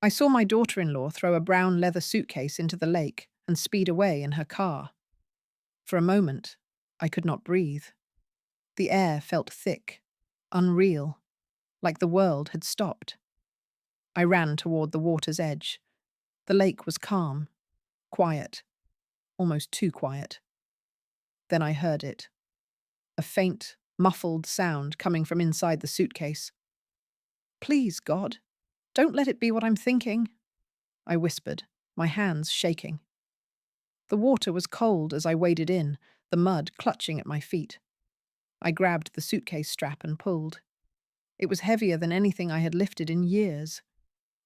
I saw my daughter-in-law throw a brown leather suitcase into the lake and speed away in her car. For a moment, I could not breathe. The air felt thick, unreal, like the world had stopped. I ran toward the water's edge. The lake was calm, quiet, almost too quiet. Then I heard it. A faint, muffled sound coming from inside the suitcase. "Please, God, don't let it be what I'm thinking," I whispered, my hands shaking. The water was cold as I waded in, the mud clutching at my feet. I grabbed the suitcase strap and pulled. It was heavier than anything I had lifted in years.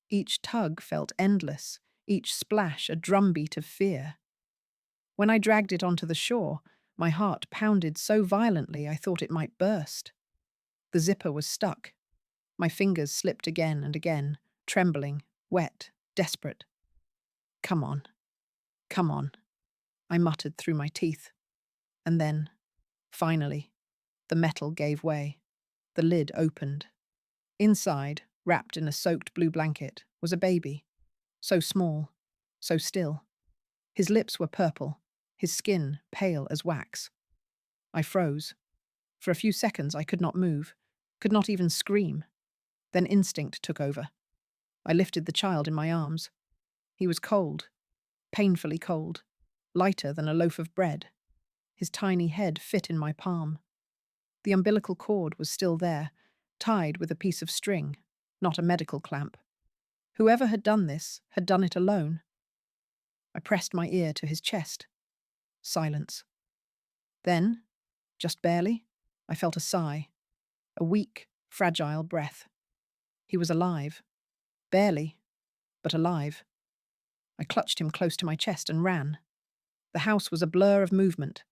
Each tug felt endless, each splash a drumbeat of fear. When I dragged it onto the shore, my heart pounded so violently I thought it might burst. The zipper was stuck. My fingers slipped again and again, trembling, wet, desperate. "Come on, come on," I muttered through my teeth. And then, finally, the metal gave way. The lid opened. Inside, wrapped in a soaked blue blanket, was a baby. So small, so still. His lips were purple, his skin pale as wax. I froze. For a few seconds I could not move, could not even scream. Then instinct took over. I lifted the child in my arms. He was cold, painfully cold, lighter than a loaf of bread. His tiny head fit in my palm. The umbilical cord was still there, tied with a piece of string, not a medical clamp. Whoever had done this had done it alone. I pressed my ear to his chest. Silence. Then, just barely, I felt a sigh, a weak, fragile breath. He was alive. Barely, but alive. I clutched him close to my chest and ran. The house was a blur of movement.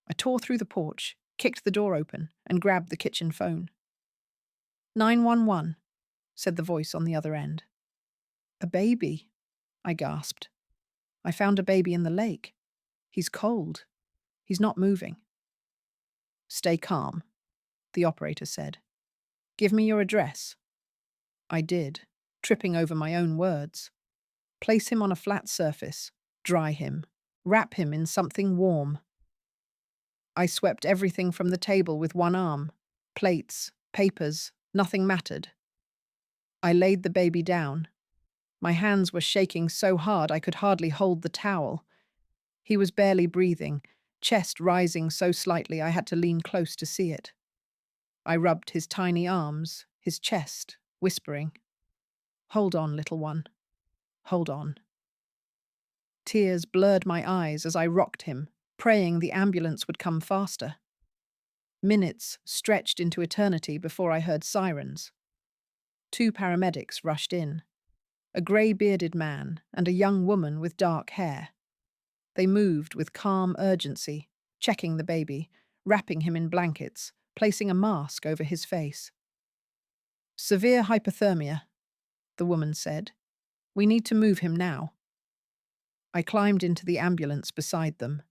I tore through the porch, kicked the door open, and grabbed the kitchen phone. 911, said the voice on the other end. "A baby," I gasped. "I found a baby in the lake. He's cold. He's not moving." "Stay calm," the operator said. "Give me your address." I did, tripping over my own words. "Place him on a flat surface, dry him, wrap him in something warm." I swept everything from the table with one arm. Plates, papers, nothing mattered. I laid the baby down. My hands were shaking so hard I could hardly hold the towel. He was barely breathing, chest rising so slightly I had to lean close to see it. I rubbed his tiny arms, his chest, whispering, "Hold on, little one. Hold on." Tears blurred my eyes as I rocked him, praying the ambulance would come faster. Minutes stretched into eternity before I heard sirens. 2 paramedics rushed in. A grey-bearded man and a young woman with dark hair. They moved with calm urgency, checking the baby, wrapping him in blankets, placing a mask over his face. "Severe hypothermia," the woman said. "We need to move him now." I climbed into the ambulance beside them.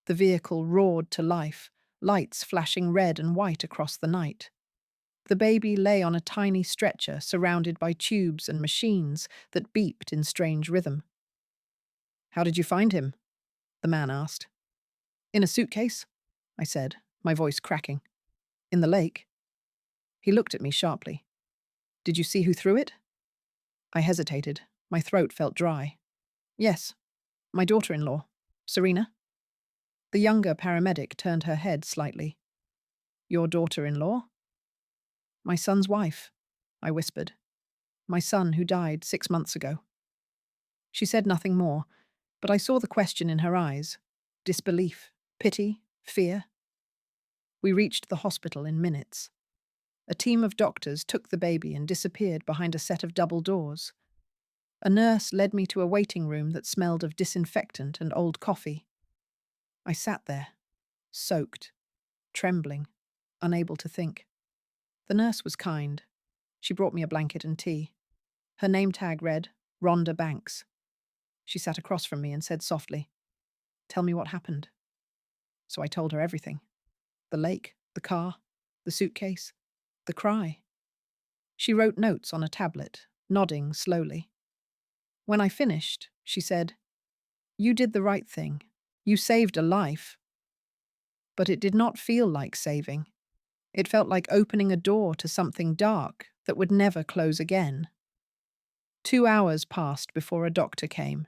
The vehicle roared to life, lights flashing red and white across the night. The baby lay on a tiny stretcher surrounded by tubes and machines that beeped in strange rhythm. "How did you find him?" the man asked. "In a suitcase," I said, my voice cracking. "In the lake." He looked at me sharply. "Did you see who threw it?" I hesitated. My throat felt dry. "Yes, my daughter-in-law, Serena." The younger paramedic turned her head slightly. "Your daughter-in-law?" "My son's wife," I whispered. "My son who died 6 months ago." She said nothing more, but I saw the question in her eyes. Disbelief, pity, fear. We reached the hospital in minutes. A team of doctors took the baby and disappeared behind a set of double doors. A nurse led me to a waiting room that smelled of disinfectant and old coffee. I sat there, soaked, trembling, unable to think. The nurse was kind. She brought me a blanket and tea. Her name tag read, Rhonda Banks. She sat across from me and said softly, "Tell me what happened." So I told her everything. The lake, the car, the suitcase, the cry. She wrote notes on a tablet, nodding slowly. When I finished, she said, "You did the right thing. You saved a life." But it did not feel like saving. It felt like opening a door to something dark that would never close again. 2 hours passed before a doctor came.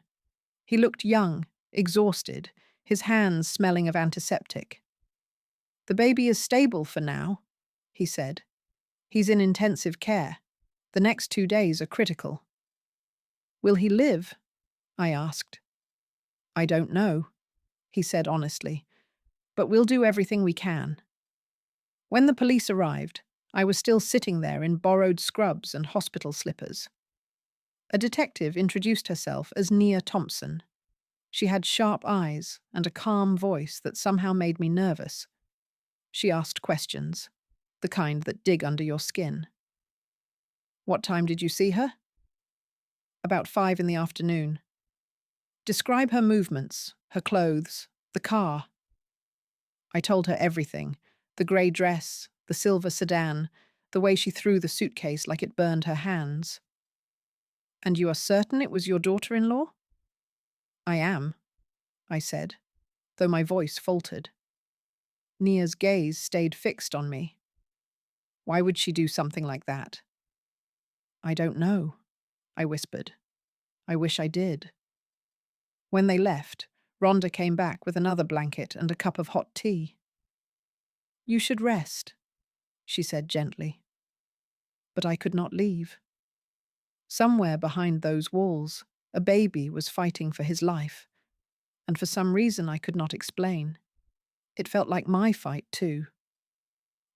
He looked young, exhausted, his hands smelling of antiseptic. "The baby is stable for now," he said. "He's in intensive care. The next 2 days are critical." "Will he live?" I asked. "I don't know," he said honestly, "but we'll do everything we can." When the police arrived, I was still sitting there in borrowed scrubs and hospital slippers. A detective introduced herself as Nia Thompson. She had sharp eyes and a calm voice that somehow made me nervous. She asked questions, the kind that dig under your skin. "What time did you see her?" "About 5 in the afternoon." "Describe her movements, her clothes, the car." I told her everything: the grey dress, the silver sedan, the way she threw the suitcase like it burned her hands. "And you are certain it was your daughter-in-law?" "I am," I said, though my voice faltered. Nia's gaze stayed fixed on me. "Why would she do something like that?" "I don't know," I whispered. "I wish I did." When they left, Rhonda came back with another blanket and a cup of hot tea. "You should rest," she said gently. But I could not leave. Somewhere behind those walls, a baby was fighting for his life, and for some reason I could not explain. It felt like my fight too.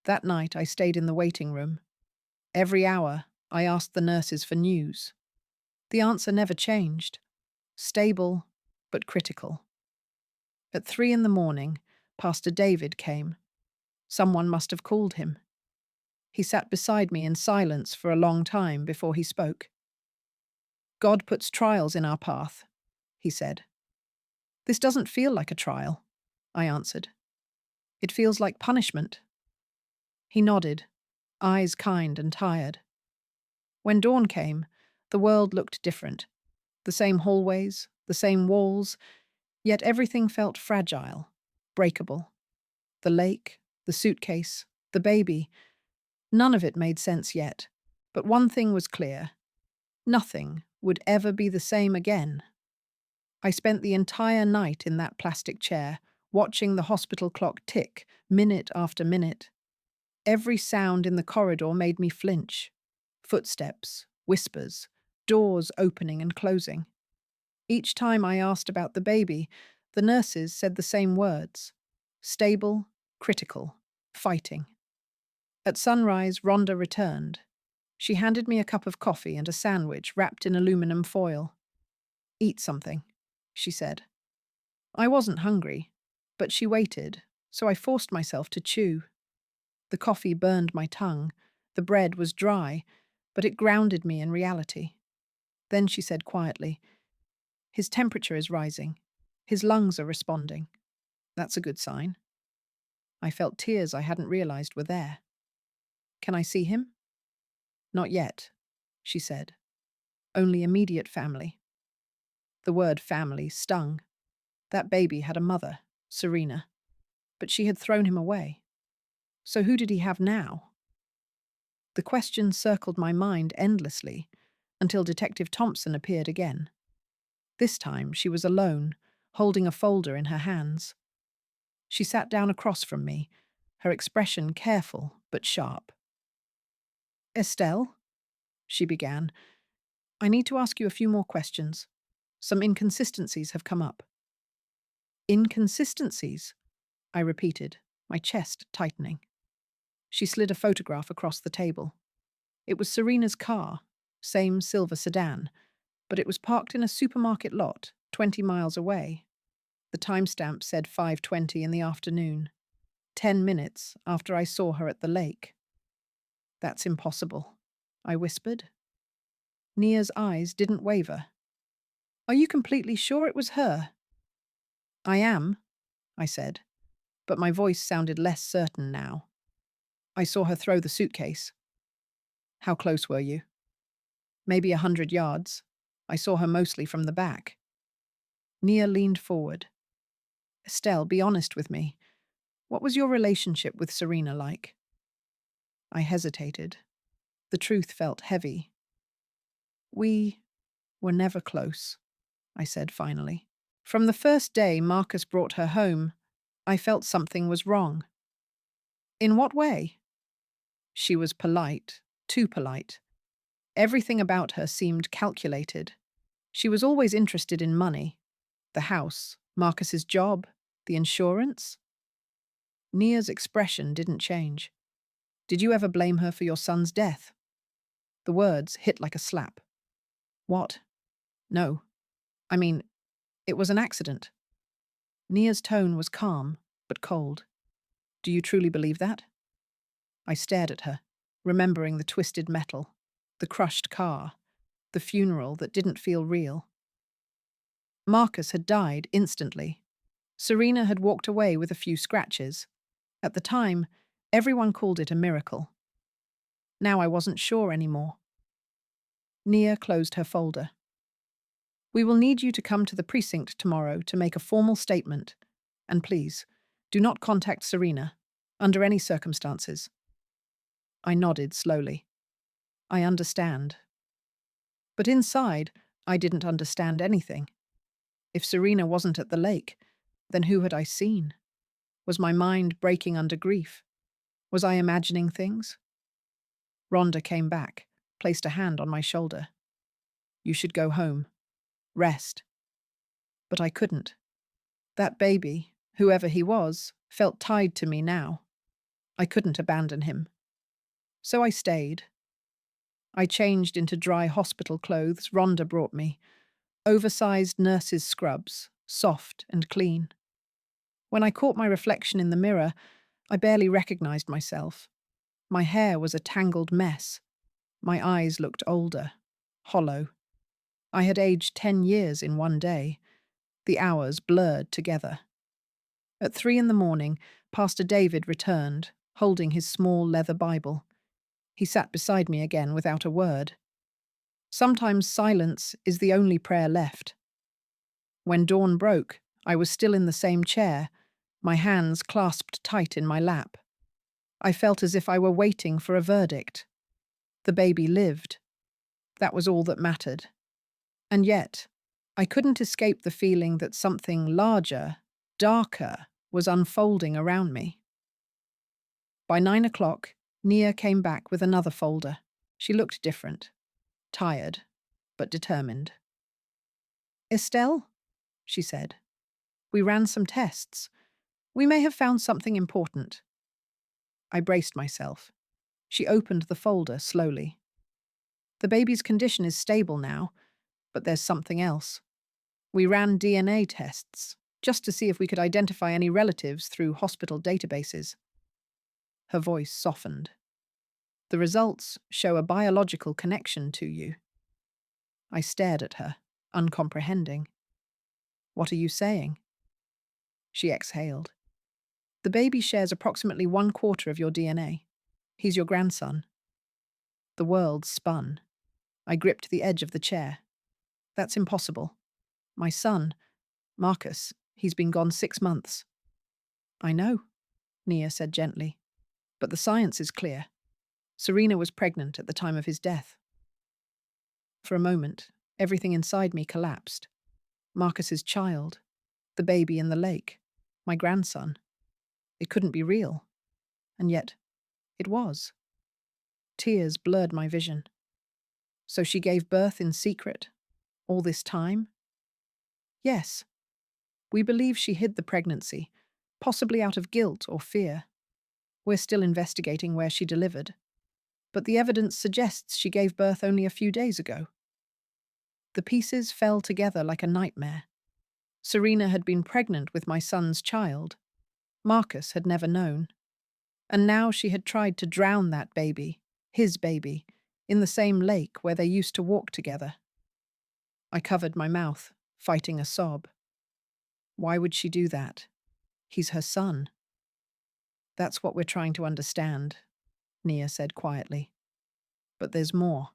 That night I stayed in the waiting room. Every hour I asked the nurses for news. The answer never changed. Stable, but critical. At 3 in the morning, Pastor David came. Someone must have called him. He sat beside me in silence for a long time before he spoke. "God puts trials in our path," he said. "This doesn't feel like a trial," I answered. "It feels like punishment." He nodded, eyes kind and tired. When dawn came, the world looked different. The same hallways, the same walls, yet everything felt fragile, breakable. The lake, the suitcase, the baby. None of it made sense yet, but one thing was clear. Nothing would ever be the same again. I spent the entire night in that plastic chair, watching the hospital clock tick, minute after minute. Every sound in the corridor made me flinch. Footsteps, whispers, doors opening and closing. Each time I asked about the baby, the nurses said the same words: stable, critical, fighting. At sunrise, Rhonda returned. She handed me a cup of coffee and a sandwich wrapped in aluminum foil. "Eat something," she said. I wasn't hungry, but she waited, so I forced myself to chew. The coffee burned my tongue. The bread was dry, but it grounded me in reality. Then she said quietly, "His temperature is rising. His lungs are responding. That's a good sign." I felt tears I hadn't realized were there. "Can I see him?" "Not yet," she said. "Only immediate family." The word family stung. That baby had a mother, Serena, but she had thrown him away. So who did he have now? The question circled my mind endlessly until Detective Thompson appeared again. This time she was alone, holding a folder in her hands. She sat down across from me, her expression careful but sharp. "Estelle," she began, "I need to ask you a few more questions. Some inconsistencies have come up." "Inconsistencies?" I repeated, my chest tightening. She slid a photograph across the table. It was Serena's car, same silver sedan, but it was parked in a supermarket lot 20 miles away. The timestamp said 5:20 in the afternoon, 10 minutes after I saw her at the lake. "That's impossible," I whispered. Nia's eyes didn't waver. "Are you completely sure it was her?" "I am," I said, but my voice sounded less certain now. "I saw her throw the suitcase." "How close were you?" "Maybe 100 yards. I saw her mostly from the back. Nia leaned forward. Estelle, be honest with me. What was your relationship with Serena like? I hesitated. The truth felt heavy. We were never close, I said finally. From the first day Marcus brought her home, I felt something was wrong. In what way? She was polite, too polite. Everything about her seemed calculated. She was always interested in money. The house, Marcus's job, the insurance. Nia's expression didn't change. Did you ever blame her for your son's death? The words hit like a slap. What? No. I mean, it was an accident. Nia's tone was calm, but cold. Do you truly believe that? I stared at her, remembering the twisted metal, the crushed car, the funeral that didn't feel real. Marcus had died instantly. Serena had walked away with a few scratches. At the time, everyone called it a miracle. Now I wasn't sure anymore. Nia closed her folder. We will need you to come to the precinct tomorrow to make a formal statement. And please, do not contact Serena, under any circumstances. I nodded slowly. I understand. But inside, I didn't understand anything. If Serena wasn't at the lake, then who had I seen? Was my mind breaking under grief? Was I imagining things? Rhonda came back, placed a hand on my shoulder. You should go home. Rest. But I couldn't. That baby, whoever he was, felt tied to me now. I couldn't abandon him. So I stayed. I changed into dry hospital clothes Rhonda brought me, oversized nurse's scrubs, soft and clean. When I caught my reflection in the mirror, I barely recognized myself. My hair was a tangled mess. My eyes looked older, hollow. I had aged 10 years in one day. The hours blurred together. At 3 a.m, Pastor David returned, holding his small leather Bible. He sat beside me again without a word. Sometimes silence is the only prayer left. When dawn broke, I was still in the same chair, my hands clasped tight in my lap. I felt as if I were waiting for a verdict. The baby lived. That was all that mattered. And yet, I couldn't escape the feeling that something larger, darker, was unfolding around me. By 9 o'clock, Nia came back with another folder. She looked different. Tired, but determined. Estelle, she said, we ran some tests. We may have found something important. I braced myself. She opened the folder slowly. The baby's condition is stable now, but there's something else. We ran DNA tests, just to see if we could identify any relatives through hospital databases. Her voice softened. The results show a biological connection to you. I stared at her, uncomprehending. What are you saying? She exhaled. The baby shares approximately 1/4 of your DNA. He's your grandson. The world spun. I gripped the edge of the chair. That's impossible. My son, Marcus, he's been gone 6 months. I know, Nia said gently. But the science is clear. Serena was pregnant at the time of his death. For a moment, everything inside me collapsed. Marcus's child, the baby in the lake, my grandson. It couldn't be real. And yet, it was. Tears blurred my vision. So she gave birth in secret, all this time? Yes. We believe she hid the pregnancy, possibly out of guilt or fear. We're still investigating where she delivered, but the evidence suggests she gave birth only a few days ago. The pieces fell together like a nightmare. Serena had been pregnant with my son's child. Marcus had never known. And now she had tried to drown that baby, his baby, in the same lake where they used to walk together. I covered my mouth, fighting a sob. Why would she do that? He's her son. That's what we're trying to understand, Nia said quietly. But there's more.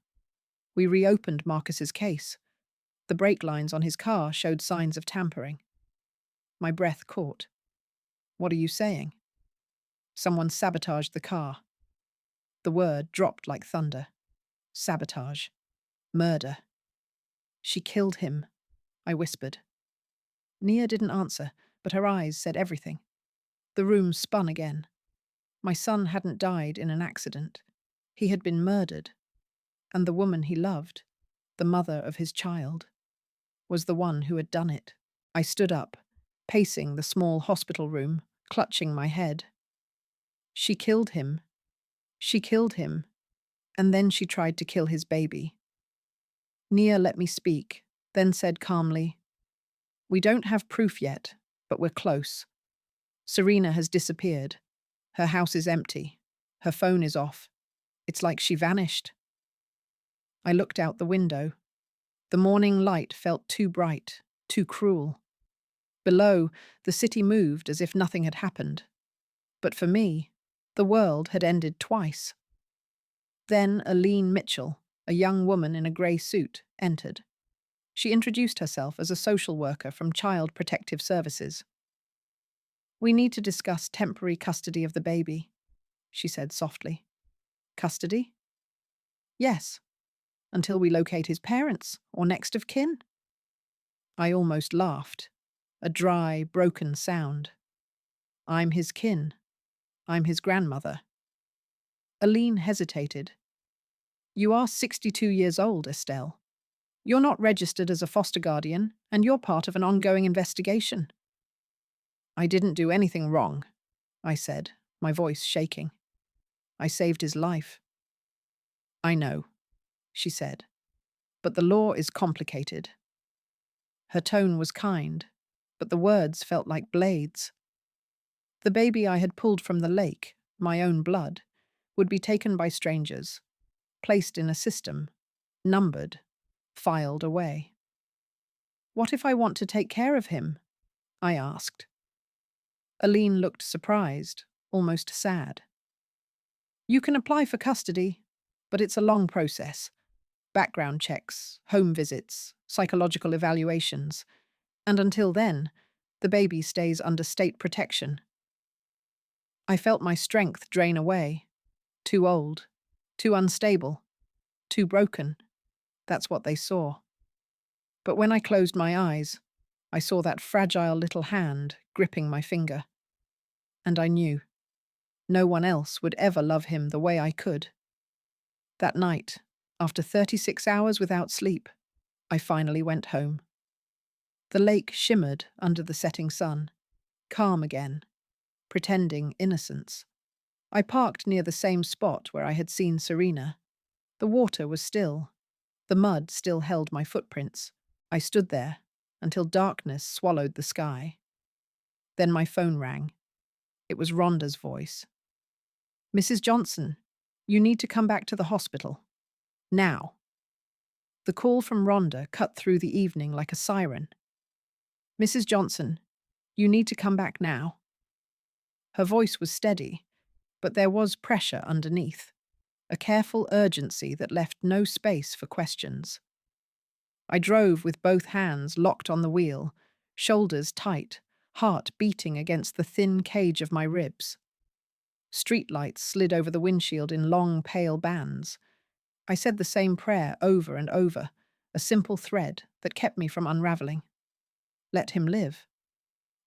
We reopened Marcus's case. The brake lines on his car showed signs of tampering. My breath caught. What are you saying? Someone sabotaged the car. The word dropped like thunder. Sabotage. Murder. She killed him, I whispered. Nia didn't answer, but her eyes said everything. The room spun again. My son hadn't died in an accident. He had been murdered. And the woman he loved, the mother of his child, was the one who had done it. I stood up, pacing the small hospital room, clutching my head. She killed him. She killed him. And then she tried to kill his baby. Nia let me speak, then said calmly, "We don't have proof yet, but we're close. Serena has disappeared. Her house is empty. Her phone is off. It's like she vanished." I looked out the window. The morning light felt too bright, too cruel. Below, the city moved as if nothing had happened. But for me, the world had ended twice. Then Aline Mitchell, a young woman in a grey suit, entered. She introduced herself as a social worker from Child Protective Services. "We need to discuss temporary custody of the baby," she said softly. "Custody?" "Yes. Until we locate his parents or next of kin." I almost laughed. A dry, broken sound. "I'm his kin. I'm his grandmother." Aline hesitated. "You are 62 years old, Estelle. You're not registered as a foster guardian, and you're part of an ongoing investigation." "I didn't do anything wrong," I said, my voice shaking. "I saved his life." "I know," she said, "but the law is complicated." Her tone was kind, but the words felt like blades. The baby I had pulled from the lake, my own blood, would be taken by strangers, placed in a system, numbered, filed away. "What if I want to take care of him?" I asked. Aline looked surprised, almost sad. "You can apply for custody, but it's a long process. Background checks, home visits, psychological evaluations. And until then, the baby stays under state protection." I felt my strength drain away. Too old, too unstable, too broken. That's what they saw. But when I closed my eyes, I saw that fragile little hand gripping my finger. And I knew no one else would ever love him the way I could. That night, after 36 hours without sleep, I finally went home. The lake shimmered under the setting sun, calm again, pretending innocence. I parked near the same spot where I had seen Serena. The water was still. The mud still held my footprints. I stood there until darkness swallowed the sky. Then my phone rang. It was Rhonda's voice. "Mrs. Johnson, you need to come back to the hospital. Now." The call from Rhonda cut through the evening like a siren. "Mrs. Johnson, you need to come back now." Her voice was steady, but there was pressure underneath, a careful urgency that left no space for questions. I drove with both hands locked on the wheel, shoulders tight, heart beating against the thin cage of my ribs. Streetlights slid over the windshield in long, pale bands. I said the same prayer over and over, a simple thread that kept me from unraveling. Let him live.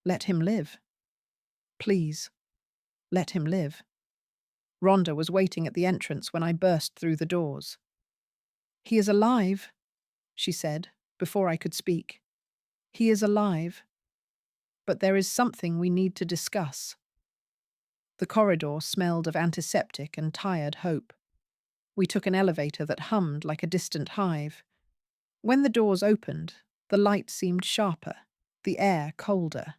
Let him live. Please, let him live. Rhonda was waiting at the entrance when I burst through the doors. "He is alive," she said, before I could speak. "He is alive. But there is something we need to discuss." The corridor smelled of antiseptic and tired hope. We took an elevator that hummed like a distant hive. When the doors opened, the light seemed sharper, the air colder.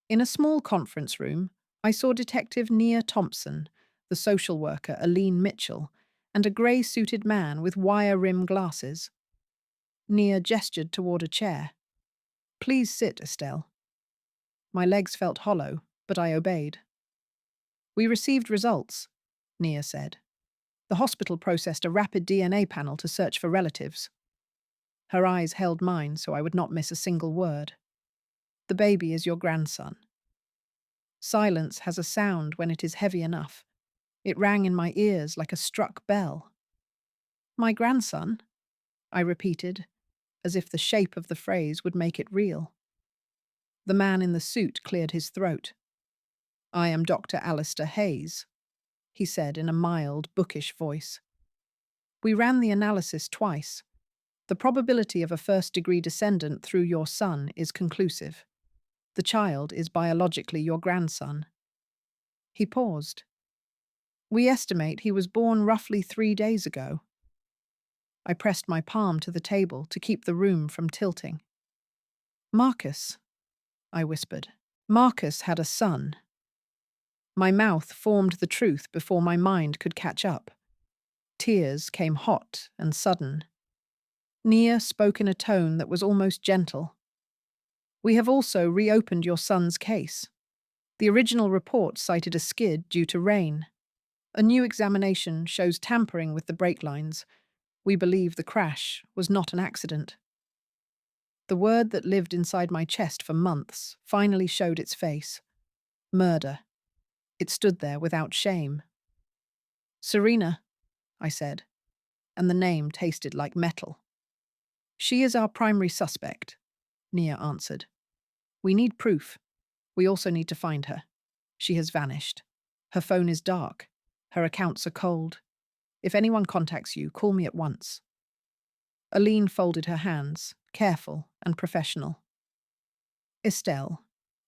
In a small conference room, I saw Detective Nia Thompson, the social worker Aline Mitchell, and a grey-suited man with wire-rim glasses. Nia gestured toward a chair. "Please sit, Estelle." My legs felt hollow, but I obeyed. "We received results," Nia said. "The hospital processed a rapid DNA panel to search for relatives." Her eyes held mine so I would not miss a single word. The baby is your grandson. Silence has a sound when it is heavy enough. It rang in my ears like a struck bell. My grandson, I repeated, as if the shape of the phrase would make it real. The man in the suit cleared his throat. I am Dr. Alistair Hayes, he said in a mild, bookish voice. We ran the analysis twice. The probability of a first-degree descendant through your son is conclusive. The child is biologically your grandson. He paused. We estimate he was born roughly 3 days ago. I pressed my palm to the table to keep the room from tilting. Marcus, I whispered. Marcus had a son. My mouth formed the truth before my mind could catch up. Tears came hot and sudden. Nia spoke in a tone that was almost gentle. We have also reopened your son's case. The original report cited a skid due to rain. A new examination shows tampering with the brake lines. We believe the crash was not an accident. The word that lived inside my chest for months finally showed its face. Murder. It stood there without shame. Serena, I said, and the name tasted like metal. She is our primary suspect, Nia answered. We need proof. We also need to find her. She has vanished. Her phone is dark. Her accounts are cold. If anyone contacts you, call me at once. Aline folded her hands, careful and professional. Estelle,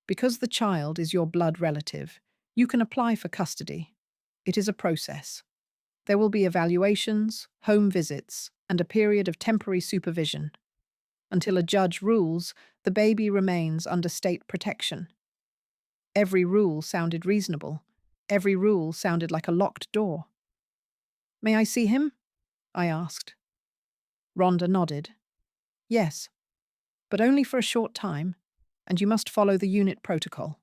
because the child is your blood relative, you can apply for custody. It is a process. There will be evaluations, home visits, and a period of temporary supervision. Until a judge rules, the baby remains under state protection. Every rule sounded reasonable. Every rule sounded like a locked door. May I see him? I asked. Rhonda nodded. Yes, but only for a short time, and you must follow the unit protocol.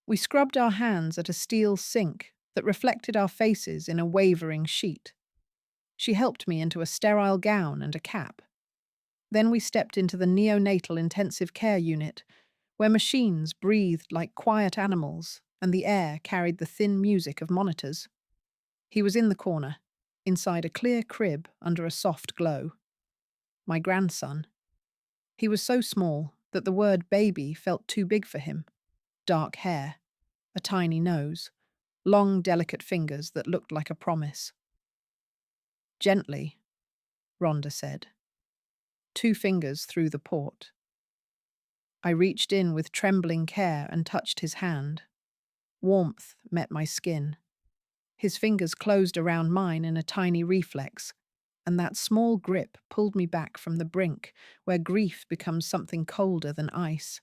We scrubbed our hands at a steel sink that reflected our faces in a wavering sheet. She helped me into a sterile gown and a cap. Then we stepped into the neonatal intensive care unit, where machines breathed like quiet animals and the air carried the thin music of monitors. He was in the corner, inside a clear crib under a soft glow. My grandson. He was so small that the word baby felt too big for him. Dark hair, a tiny nose, long delicate fingers that looked like a promise. Gently, Rhonda said. 2 fingers through the port. I reached in with trembling care and touched his hand. Warmth met my skin. His fingers closed around mine in a tiny reflex, and that small grip pulled me back from the brink where grief becomes something colder than ice.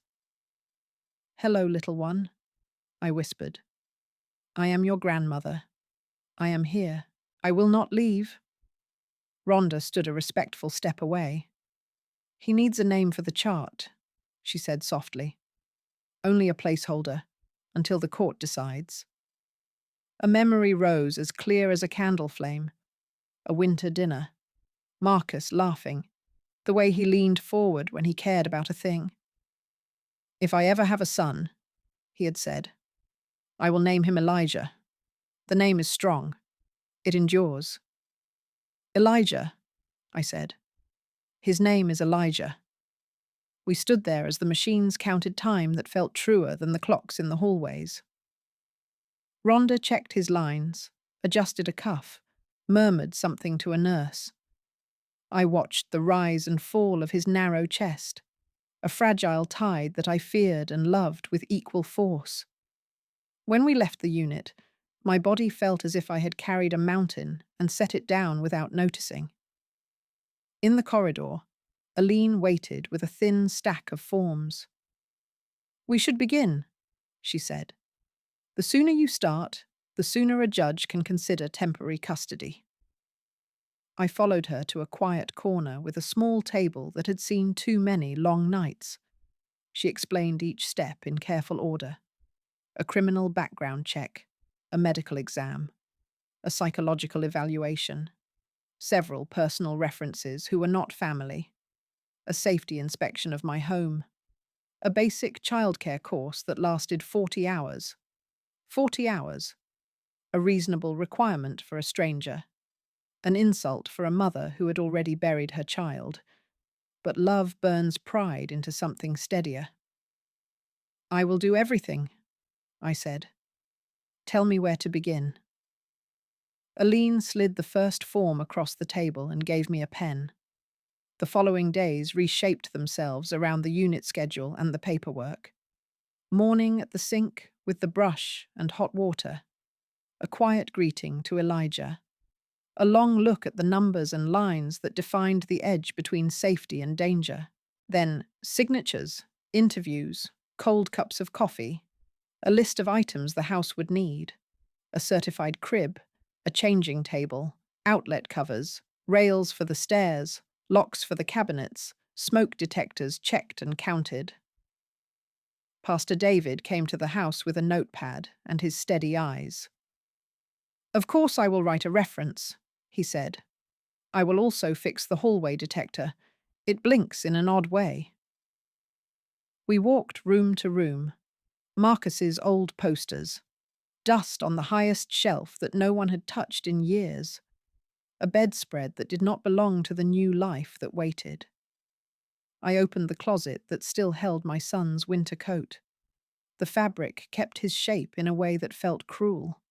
Hello, little one, I whispered. I am your grandmother. I am here. I will not leave. Rhonda stood a respectful step away. He needs a name for the chart, she said softly. Only a placeholder, until the court decides. A memory rose as clear as a candle flame. A winter dinner. Marcus laughing. The way he leaned forward when he cared about a thing. If I ever have a son, he had said, I will name him Elijah. The name is strong. It endures. Elijah, I said. His name is Elijah. We stood there as the machines counted time that felt truer than the clocks in the hallways. Rhonda checked his lines, adjusted a cuff, murmured something to a nurse. I watched the rise and fall of his narrow chest, a fragile tide that I feared and loved with equal force. When we left the unit, my body felt as if I had carried a mountain and set it down without noticing. In the corridor, Aline waited with a thin stack of forms. We should begin, she said. The sooner you start, the sooner a judge can consider temporary custody. I followed her to a quiet corner with a small table that had seen too many long nights. She explained each step in careful order. A criminal background check, a medical exam, a psychological evaluation, several personal references who were not family, a safety inspection of my home, a basic childcare course that lasted 40 hours. 40 hours, a reasonable requirement for a stranger, an insult for a mother who had already buried her child. But love burns pride into something steadier. I will do everything, I said. Tell me where to begin. Aline slid the first form across the table and gave me a pen. The following days reshaped themselves around the unit schedule and the paperwork. Morning at the sink with the brush and hot water. A quiet greeting to Elijah. A long look at the numbers and lines that defined the edge between safety and danger. Then signatures, interviews, cold cups of coffee, a list of items the house would need, a certified crib, a changing table, outlet covers, rails for the stairs, locks for the cabinets, smoke detectors checked and counted. Pastor David came to the house with a notepad and his steady eyes. Of course I will write a reference, he said. I will also fix the hallway detector. It blinks in an odd way. We walked room to room. Marcus's old posters. Dust on the highest shelf that no one had touched in years. A bedspread that did not belong to the new life that waited. I opened the closet that still held my son's winter coat. The fabric kept his shape in a way that felt cruel.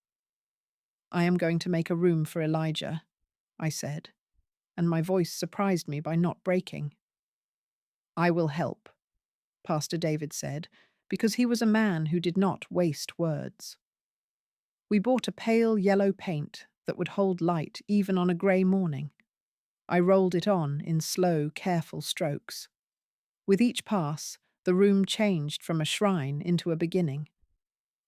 I am going to make a room for Elijah, I said, and my voice surprised me by not breaking. I will help, Pastor David said, because he was a man who did not waste words. We bought a pale yellow paint that would hold light even on a grey morning. I rolled it on in slow, careful strokes. With each pass, the room changed from a shrine into a beginning.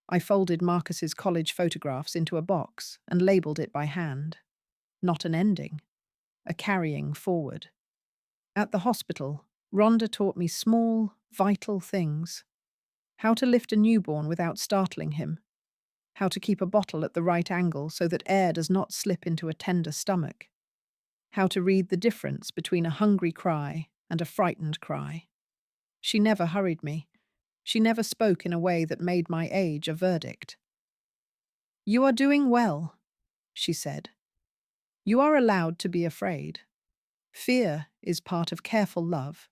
I folded Marcus's college photographs into a box and labelled it by hand. Not an ending, a carrying forward. At the hospital, Rhonda taught me small, vital things. How to lift a newborn without startling him. How to keep a bottle at the right angle so that air does not slip into a tender stomach. How to read the difference between a hungry cry and a frightened cry. She never hurried me. She never spoke in a way that made my age a verdict. You are doing well, she said. You are allowed to be afraid. Fear is part of careful love.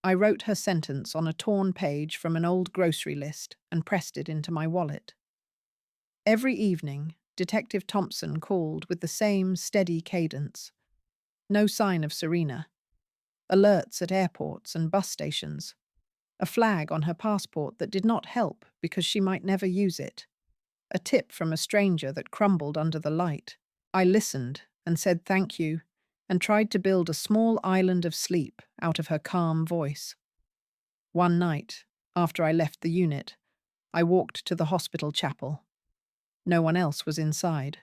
I wrote her sentence on a torn page from an old grocery list and pressed it into my wallet. Every evening, Detective Thompson called with the same steady cadence. No sign of Serena. Alerts at airports and bus stations. A flag on her passport that did not help because she might never use it. A tip from a stranger that crumbled under the light. I listened and said thank you and tried to build a small island of sleep out of her calm voice. One night, after I left the unit, I walked to the hospital chapel. No one else was inside.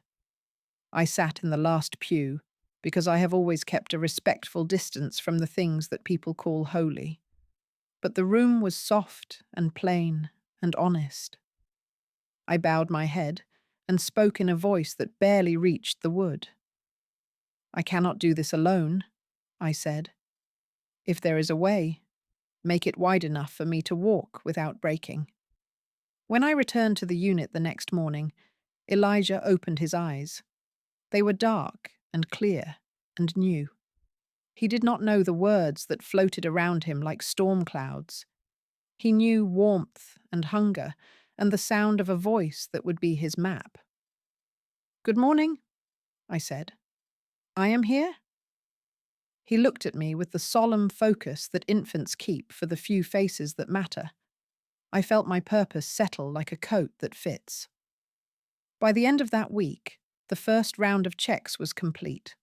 I sat in the last pew because I have always kept a respectful distance from the things that people call holy. But the room was soft and plain and honest. I bowed my head and spoke in a voice that barely reached the wood. I cannot do this alone, I said. If there is a way, make it wide enough for me to walk without breaking. When I returned to the unit the next morning, Elijah opened his eyes. They were dark and clear and new. He did not know the words that floated around him like storm clouds. He knew warmth and hunger and the sound of a voice that would be his map. Good morning, I said. I am here? He looked at me with the solemn focus that infants keep for the few faces that matter. I felt my purpose settle like a coat that fits. By the end of that week, the first round of checks was complete.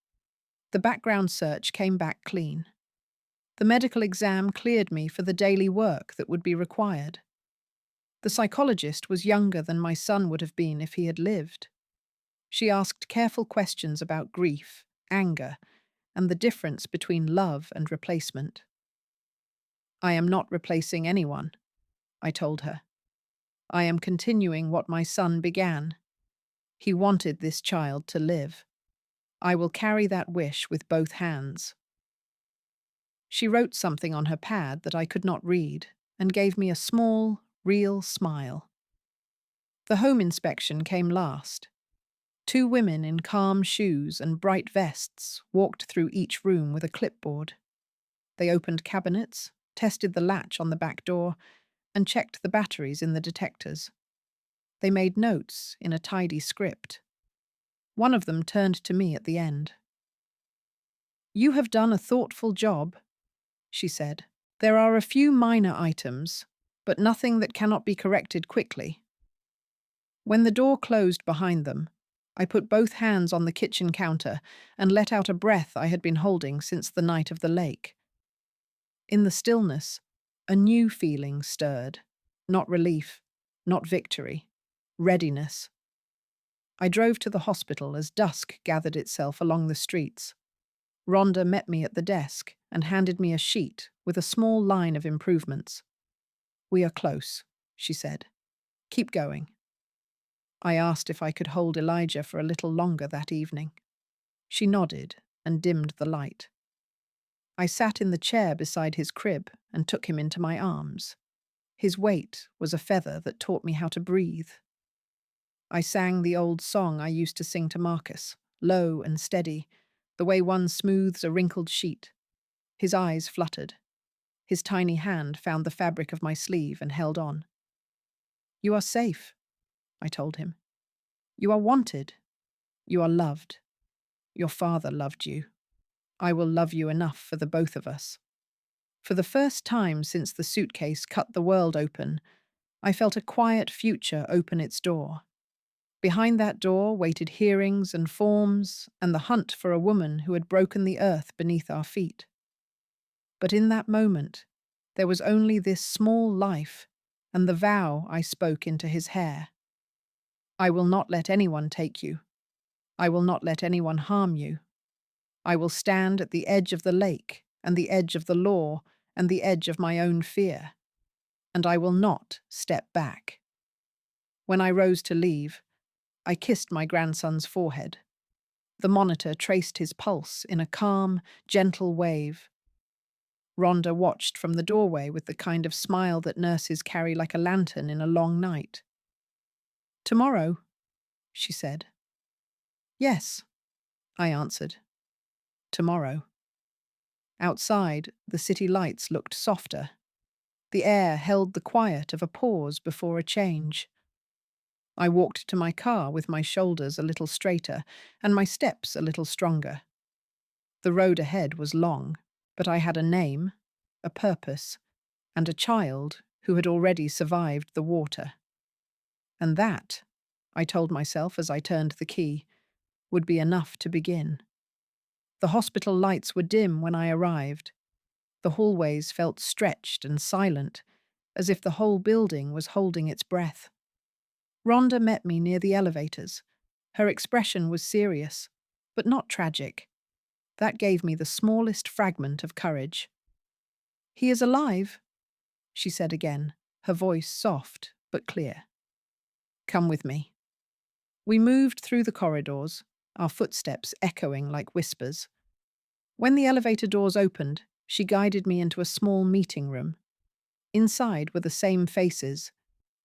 The background search came back clean. The medical exam cleared me for the daily work that would be required. The psychologist was younger than my son would have been if he had lived. She asked careful questions about grief, anger, and the difference between love and replacement. I am not replacing anyone, I told her. I am continuing what my son began. He wanted this child to live. I will carry that wish with both hands. She wrote something on her pad that I could not read and gave me a small, real smile. The home inspection came last. Two women in calm shoes and bright vests walked through each room with a clipboard. They opened cabinets, tested the latch on the back door, and checked the batteries in the detectors. They made notes in a tidy script. One of them turned to me at the end. "You have done a thoughtful job," she said. "There are a few minor items, but nothing that cannot be corrected quickly." When the door closed behind them, I put both hands on the kitchen counter and let out a breath I had been holding since the night of the lake. In the stillness, a new feeling stirred. Not relief, not victory, readiness. I drove to the hospital as dusk gathered itself along the streets. Rhonda met me at the desk and handed me a sheet with a small line of improvements. "We are close," she said. "Keep going." I asked if I could hold Elijah for a little longer that evening. She nodded and dimmed the light. I sat in the chair beside his crib and took him into my arms. His weight was a feather that taught me how to breathe. I sang the old song I used to sing to Marcus, low and steady, the way one smooths a wrinkled sheet. His eyes fluttered. His tiny hand found the fabric of my sleeve and held on. "You are safe," I told him. "You are wanted. You are loved. Your father loved you. I will love you enough for the both of us." For the first time since the suitcase cut the world open, I felt a quiet future open its door. Behind that door waited hearings and forms and the hunt for a woman who had broken the earth beneath our feet. But in that moment, there was only this small life and the vow I spoke into his hair. "I will not let anyone take you. I will not let anyone harm you. I will stand at the edge of the lake and the edge of the law and the edge of my own fear. And I will not step back." When I rose to leave, I kissed my grandson's forehead. The monitor traced his pulse in a calm, gentle wave. Rhonda watched from the doorway with the kind of smile that nurses carry like a lantern in a long night. "Tomorrow," she said. "Yes," I answered. "Tomorrow." Outside, the city lights looked softer. The air held the quiet of a pause before a change. I walked to my car with my shoulders a little straighter and my steps a little stronger. The road ahead was long, but I had a name, a purpose, and a child who had already survived the water. And that, I told myself as I turned the key, would be enough to begin. The hospital lights were dim when I arrived. The hallways felt stretched and silent, as if the whole building was holding its breath. Rhonda met me near the elevators. Her expression was serious, but not tragic. That gave me the smallest fragment of courage. "He is alive," she said again, her voice soft but clear. "Come with me." We moved through the corridors, our footsteps echoing like whispers. When the elevator doors opened, she guided me into a small meeting room. Inside were the same faces: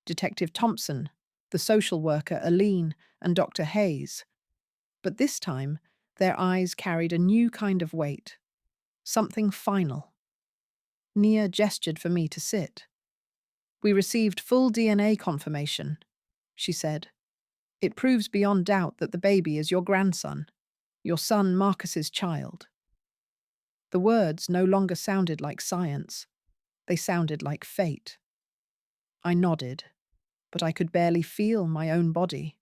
Detective Thompson, the social worker Aline, and Dr. Hayes. But this time, their eyes carried a new kind of weight, something final. Nia gestured for me to sit. "We received full DNA confirmation," she said. "It proves beyond doubt that the baby is your grandson, your son Marcus's child." The words no longer sounded like science. They sounded like fate. I nodded, but I could barely feel my own body.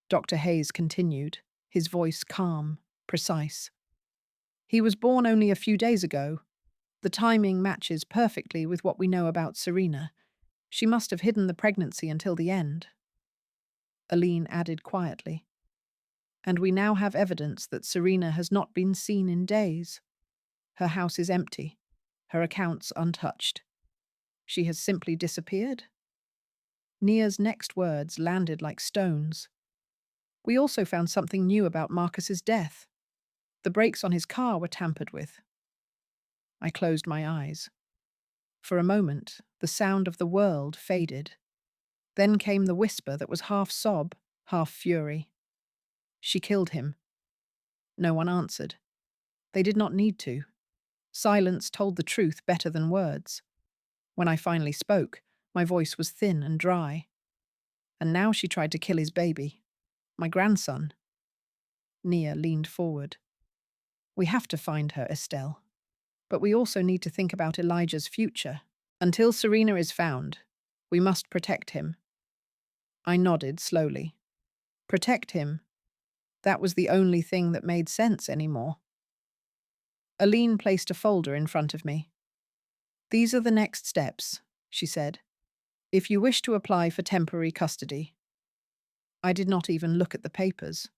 Dr. Hayes continued, his voice calm, precise. "He was born only a few days ago. The timing matches perfectly with what we know about Serena. She must have hidden the pregnancy until the end." Aline added quietly, "And we now have evidence that Serena has not been seen in days. Her house is empty, her accounts untouched. She has simply disappeared." Nia's next words landed like stones. "We also found something new about Marcus's death. The brakes on his car were tampered with." I closed my eyes. For a moment, the sound of the world faded. Then came the whisper that was half sob, half fury. She killed him. No one answered. They did not need to. Silence told the truth better than words. When I finally spoke, my voice was thin and dry. And now she tried to kill his baby. My grandson. Nia leaned forward. We have to find her, Estelle. But we also need to think about Elijah's future. Until Serena is found, we must protect him. I nodded slowly. Protect him? That was the only thing that made sense anymore. Aline placed a folder in front of me. These are the next steps, she said. If you wish to apply for temporary custody. I did not even look at the papers.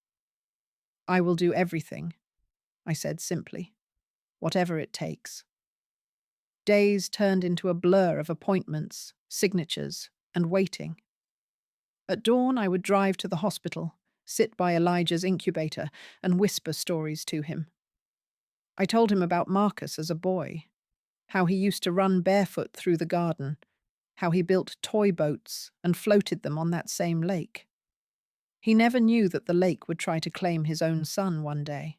I will do everything, I said simply. Whatever it takes. Days turned into a blur of appointments, signatures, and waiting. At dawn, I would drive to the hospital, sit by Elijah's incubator, and whisper stories to him. I told him about Marcus as a boy, how he used to run barefoot through the garden, how he built toy boats and floated them on that same lake. He never knew that the lake would try to claim his own son one day.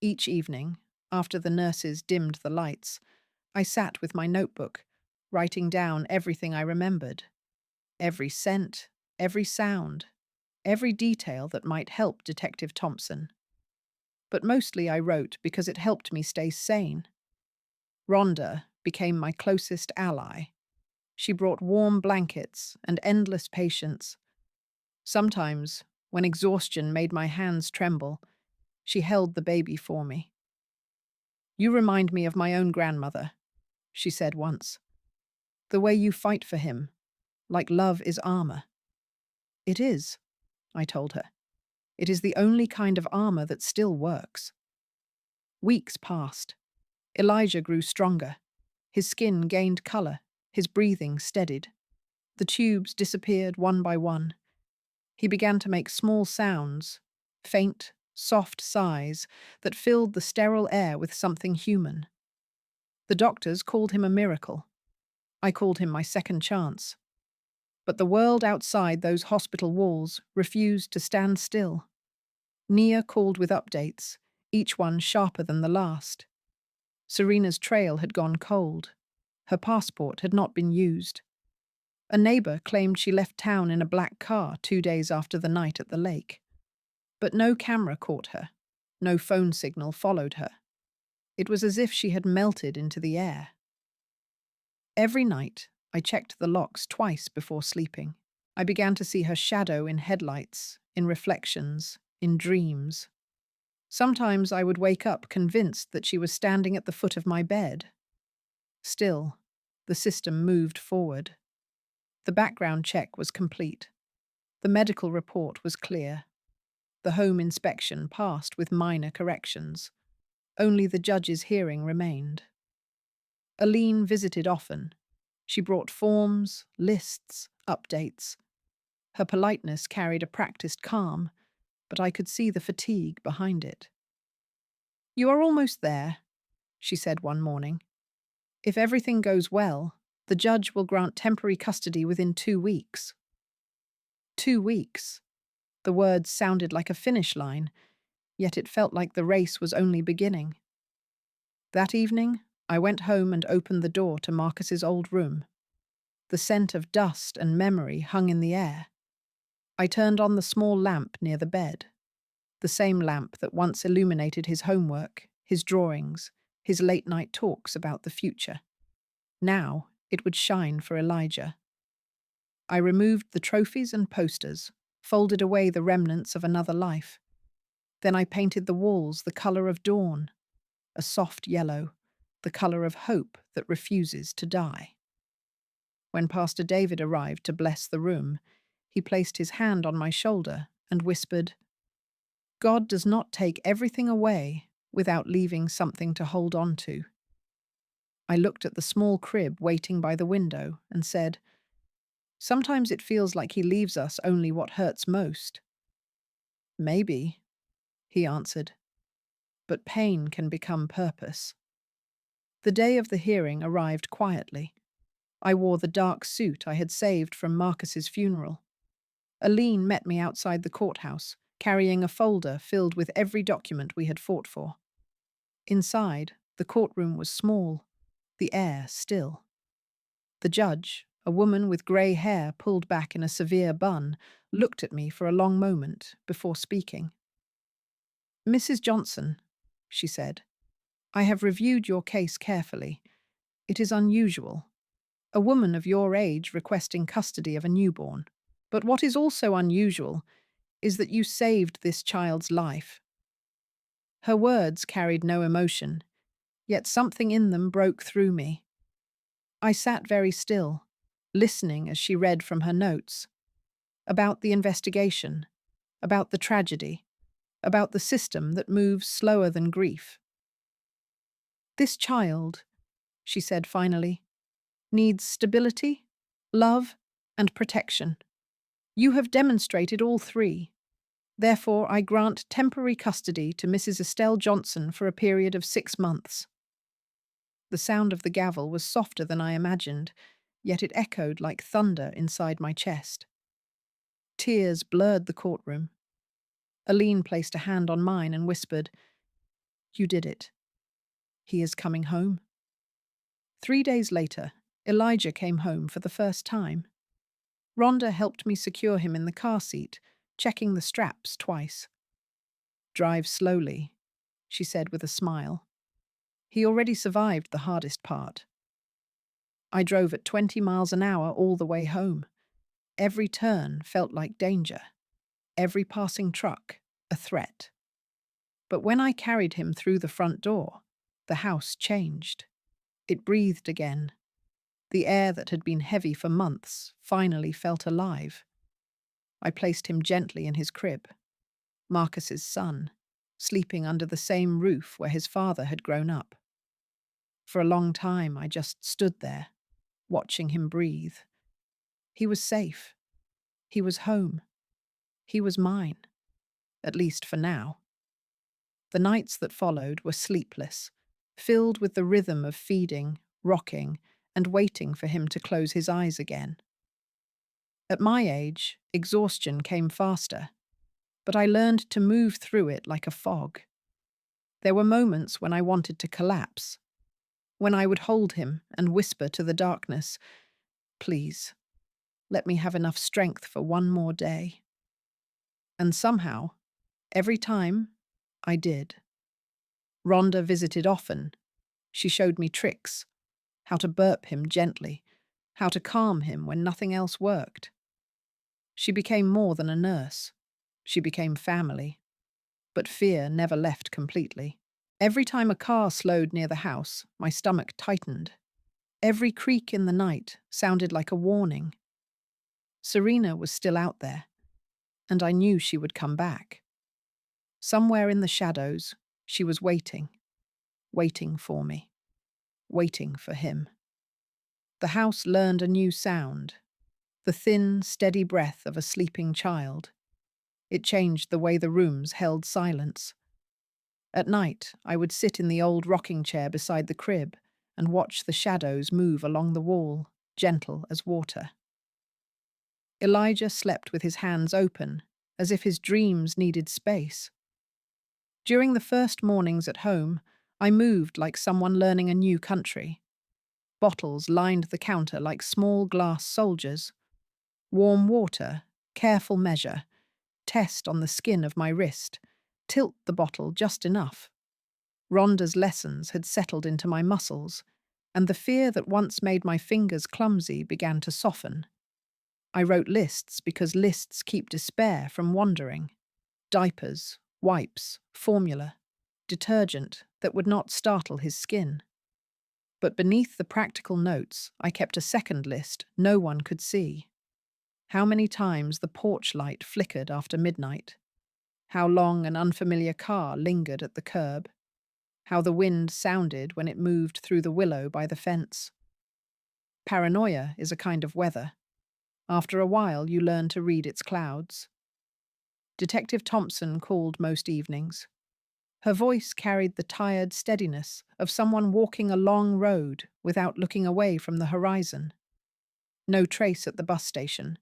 Each evening, after the nurses dimmed the lights, I sat with my notebook, writing down everything I remembered. Every scent, every sound, every detail that might help Detective Thompson. But mostly I wrote because it helped me stay sane. Rhonda became my closest ally. She brought warm blankets and endless patience. Sometimes, when exhaustion made my hands tremble, she held the baby for me. You remind me of my own grandmother, she said once. The way you fight for him, like love is armor. It is, I told her. It is the only kind of armor that still works. Weeks passed. Elijah grew stronger. His skin gained color. His breathing steadied. The tubes disappeared one by one. He began to make small sounds, faint, soft sighs that filled the sterile air with something human. The doctors called him a miracle. I called him my second chance. But the world outside those hospital walls refused to stand still. Nia called with updates, each one sharper than the last. Serena's trail had gone cold. Her passport had not been used. A neighbor claimed she left town in a black car 2 days after the night at the lake. But no camera caught her. No phone signal followed her. It was as if she had melted into the air. Every night, I checked the locks twice before sleeping. I began to see her shadow in headlights, in reflections, in dreams. Sometimes I would wake up convinced that she was standing at the foot of my bed. Still, the system moved forward. The background check was complete. The medical report was clear. The home inspection passed with minor corrections. Only the judge's hearing remained. Aline visited often. She brought forms, lists, updates. Her politeness carried a practiced calm, but I could see the fatigue behind it. You are almost there, she said one morning. If everything goes well, the judge will grant temporary custody within 2 weeks. 2 weeks. The words sounded like a finish line, yet it felt like the race was only beginning. That evening, I went home and opened the door to Marcus's old room. The scent of dust and memory hung in the air. I turned on the small lamp near the bed, the same lamp that once illuminated his homework, his drawings, his late-night talks about the future. Now it would shine for Elijah. I removed the trophies and posters, folded away the remnants of another life. Then I painted the walls the color of dawn, a soft yellow, the color of hope that refuses to die. When Pastor David arrived to bless the room, he placed his hand on my shoulder and whispered, God does not take everything away without leaving something to hold on to. I looked at the small crib waiting by the window and said, sometimes it feels like he leaves us only what hurts most. Maybe, he answered, but pain can become purpose. The day of the hearing arrived quietly. I wore the dark suit I had saved from Marcus's funeral. Aline met me outside the courthouse, carrying a folder filled with every document we had fought for. Inside, the courtroom was small, the air still. The judge, a woman with grey hair pulled back in a severe bun, looked at me for a long moment before speaking. "Mrs. Johnson," she said, "I have reviewed your case carefully. It is unusual. A woman of your age requesting custody of a newborn. But what is also unusual is that you saved this child's life." Her words carried no emotion, yet something in them broke through me. I sat very still, listening as she read from her notes. About the investigation, about the tragedy, about the system that moves slower than grief. "This child," she said finally, "needs stability, love, and protection. You have demonstrated all three. Therefore, I grant temporary custody to Mrs. Estelle Johnson for a period of 6 months." The sound of the gavel was softer than I imagined, yet it echoed like thunder inside my chest. Tears blurred the courtroom. Aline placed a hand on mine and whispered, "You did it. He is coming home." 3 days later, Elijah came home for the first time. Rhonda helped me secure him in the car seat, checking the straps twice. "Drive slowly," she said with a smile. He already survived the hardest part. I drove at 20 miles an hour all the way home. Every turn felt like danger. Every passing truck, a threat. But when I carried him through the front door, the house changed. It breathed again. The air that had been heavy for months finally felt alive. I placed him gently in his crib, Marcus's son, sleeping under the same roof where his father had grown up. For a long time, I just stood there, watching him breathe. He was safe. He was home. He was mine, at least for now. The nights that followed were sleepless, filled with the rhythm of feeding, rocking, and waiting for him to close his eyes again. At my age, exhaustion came faster, but I learned to move through it like a fog. There were moments when I wanted to collapse, when I would hold him and whisper to the darkness, "Please, let me have enough strength for one more day." And somehow, every time, I did. Rhonda visited often. She showed me tricks, how to burp him gently, how to calm him when nothing else worked. She became more than a nurse. She became family. But fear never left completely. Every time a car slowed near the house, my stomach tightened. Every creak in the night sounded like a warning. Serena was still out there, and I knew she would come back. Somewhere in the shadows, she was waiting for me, waiting for him. The house learned a new sound, the thin, steady breath of a sleeping child. It changed the way the rooms held silence. At night, I would sit in the old rocking chair beside the crib and watch the shadows move along the wall, gentle as water. Elijah slept with his hands open, as if his dreams needed space. During the first mornings at home, I moved like someone learning a new country. Bottles lined the counter like small glass soldiers. Warm water, careful measure, test on the skin of my wrist, tilt the bottle just enough. Rhonda's lessons had settled into my muscles, and the fear that once made my fingers clumsy began to soften. I wrote lists because lists keep despair from wandering. Diapers, wipes, formula, detergent that would not startle his skin. But beneath the practical notes, I kept a second list no one could see. How many times the porch light flickered after midnight. How long an unfamiliar car lingered at the curb. How the wind sounded when it moved through the willow by the fence. Paranoia is a kind of weather. After a while, you learn to read its clouds. Detective Thompson called most evenings. Her voice carried the tired steadiness of someone walking a long road without looking away from the horizon. No trace at the bus station.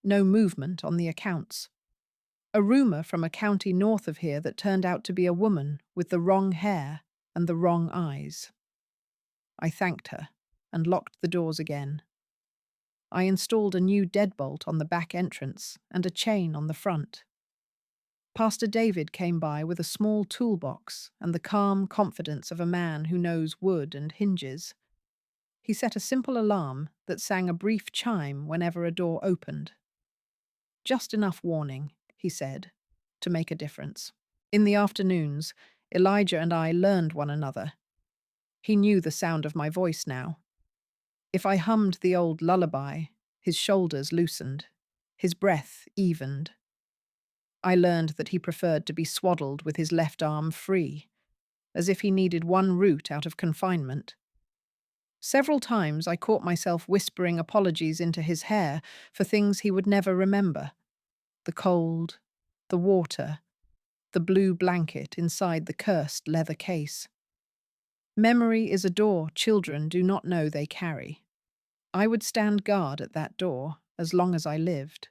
No movement on the accounts. A rumour from a county north of here that turned out to be a woman with the wrong hair and the wrong eyes. I thanked her and locked the doors again. I installed a new deadbolt on the back entrance and a chain on the front. Pastor David came by with a small toolbox and the calm confidence of a man who knows wood and hinges. He set a simple alarm that sang a brief chime whenever a door opened. Just enough warning, he said, to make a difference. In the afternoons, Elijah and I learned one another. He knew the sound of my voice now. If I hummed the old lullaby, his shoulders loosened, his breath evened. I learned that he preferred to be swaddled with his left arm free, as if he needed one root out of confinement. Several times I caught myself whispering apologies into his hair for things he would never remember. The cold, the water, the blue blanket inside the cursed leather case. Memory is a door children do not know they carry. I would stand guard at that door as long as I lived.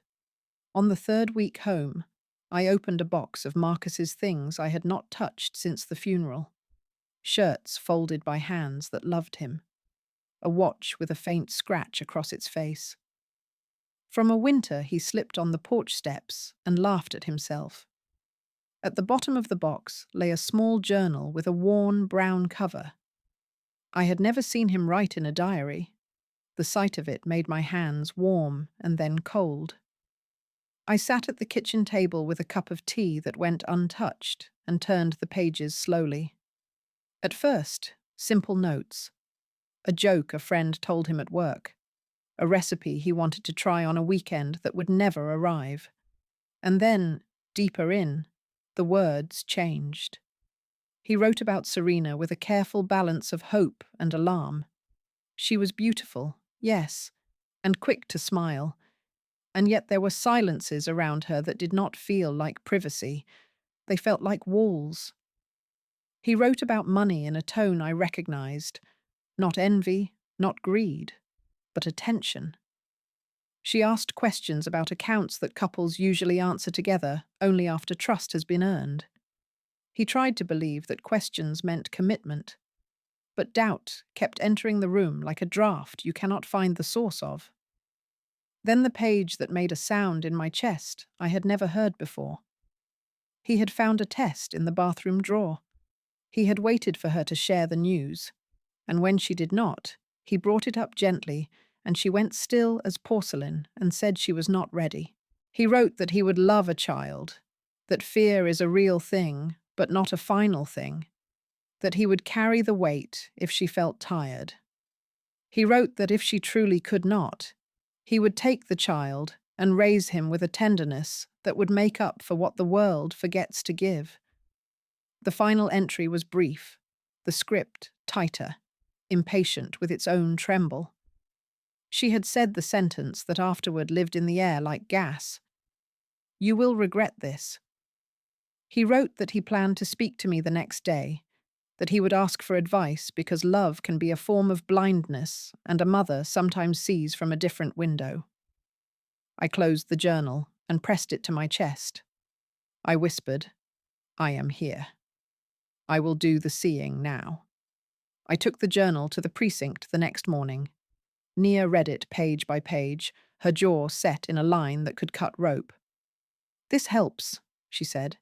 On the third week home, I opened a box of Marcus's things I had not touched since the funeral. Shirts folded by hands that loved him. A watch with a faint scratch across its face. From a winter he slipped on the porch steps and laughed at himself. At the bottom of the box lay a small journal with a worn brown cover. I had never seen him write in a diary. The sight of it made my hands warm and then cold. I sat at the kitchen table with a cup of tea that went untouched and turned the pages slowly. At first, simple notes. A joke a friend told him at work. A recipe he wanted to try on a weekend that would never arrive. And then, deeper in, the words changed. He wrote about Serena with a careful balance of hope and alarm. She was beautiful, yes, and quick to smile. And yet there were silences around her that did not feel like privacy. They felt like walls. He wrote about money in a tone I recognized. Not envy, not greed, but attention. She asked questions about accounts that couples usually answer together only after trust has been earned. He tried to believe that questions meant commitment, but doubt kept entering the room like a draft you cannot find the source of. Then the page that made a sound in my chest I had never heard before. He had found a test in the bathroom drawer. He had waited for her to share the news, and when she did not, he brought it up gently, and she went still as porcelain and said she was not ready. He wrote that he would love a child, that fear is a real thing, but not a final thing, that he would carry the weight if she felt tired. He wrote that if she truly could not, he would take the child and raise him with a tenderness that would make up for what the world forgets to give. The final entry was brief, the script tighter, impatient with its own tremble. She had said the sentence that afterward lived in the air like gas. "You will regret this." He wrote that he planned to speak to me the next day, that he would ask for advice because love can be a form of blindness and a mother sometimes sees from a different window. I closed the journal and pressed it to my chest. I whispered, "I am here. I will do the seeing now." I took the journal to the precinct the next morning. Nia read it page by page, her jaw set in a line that could cut rope. "This helps," she said.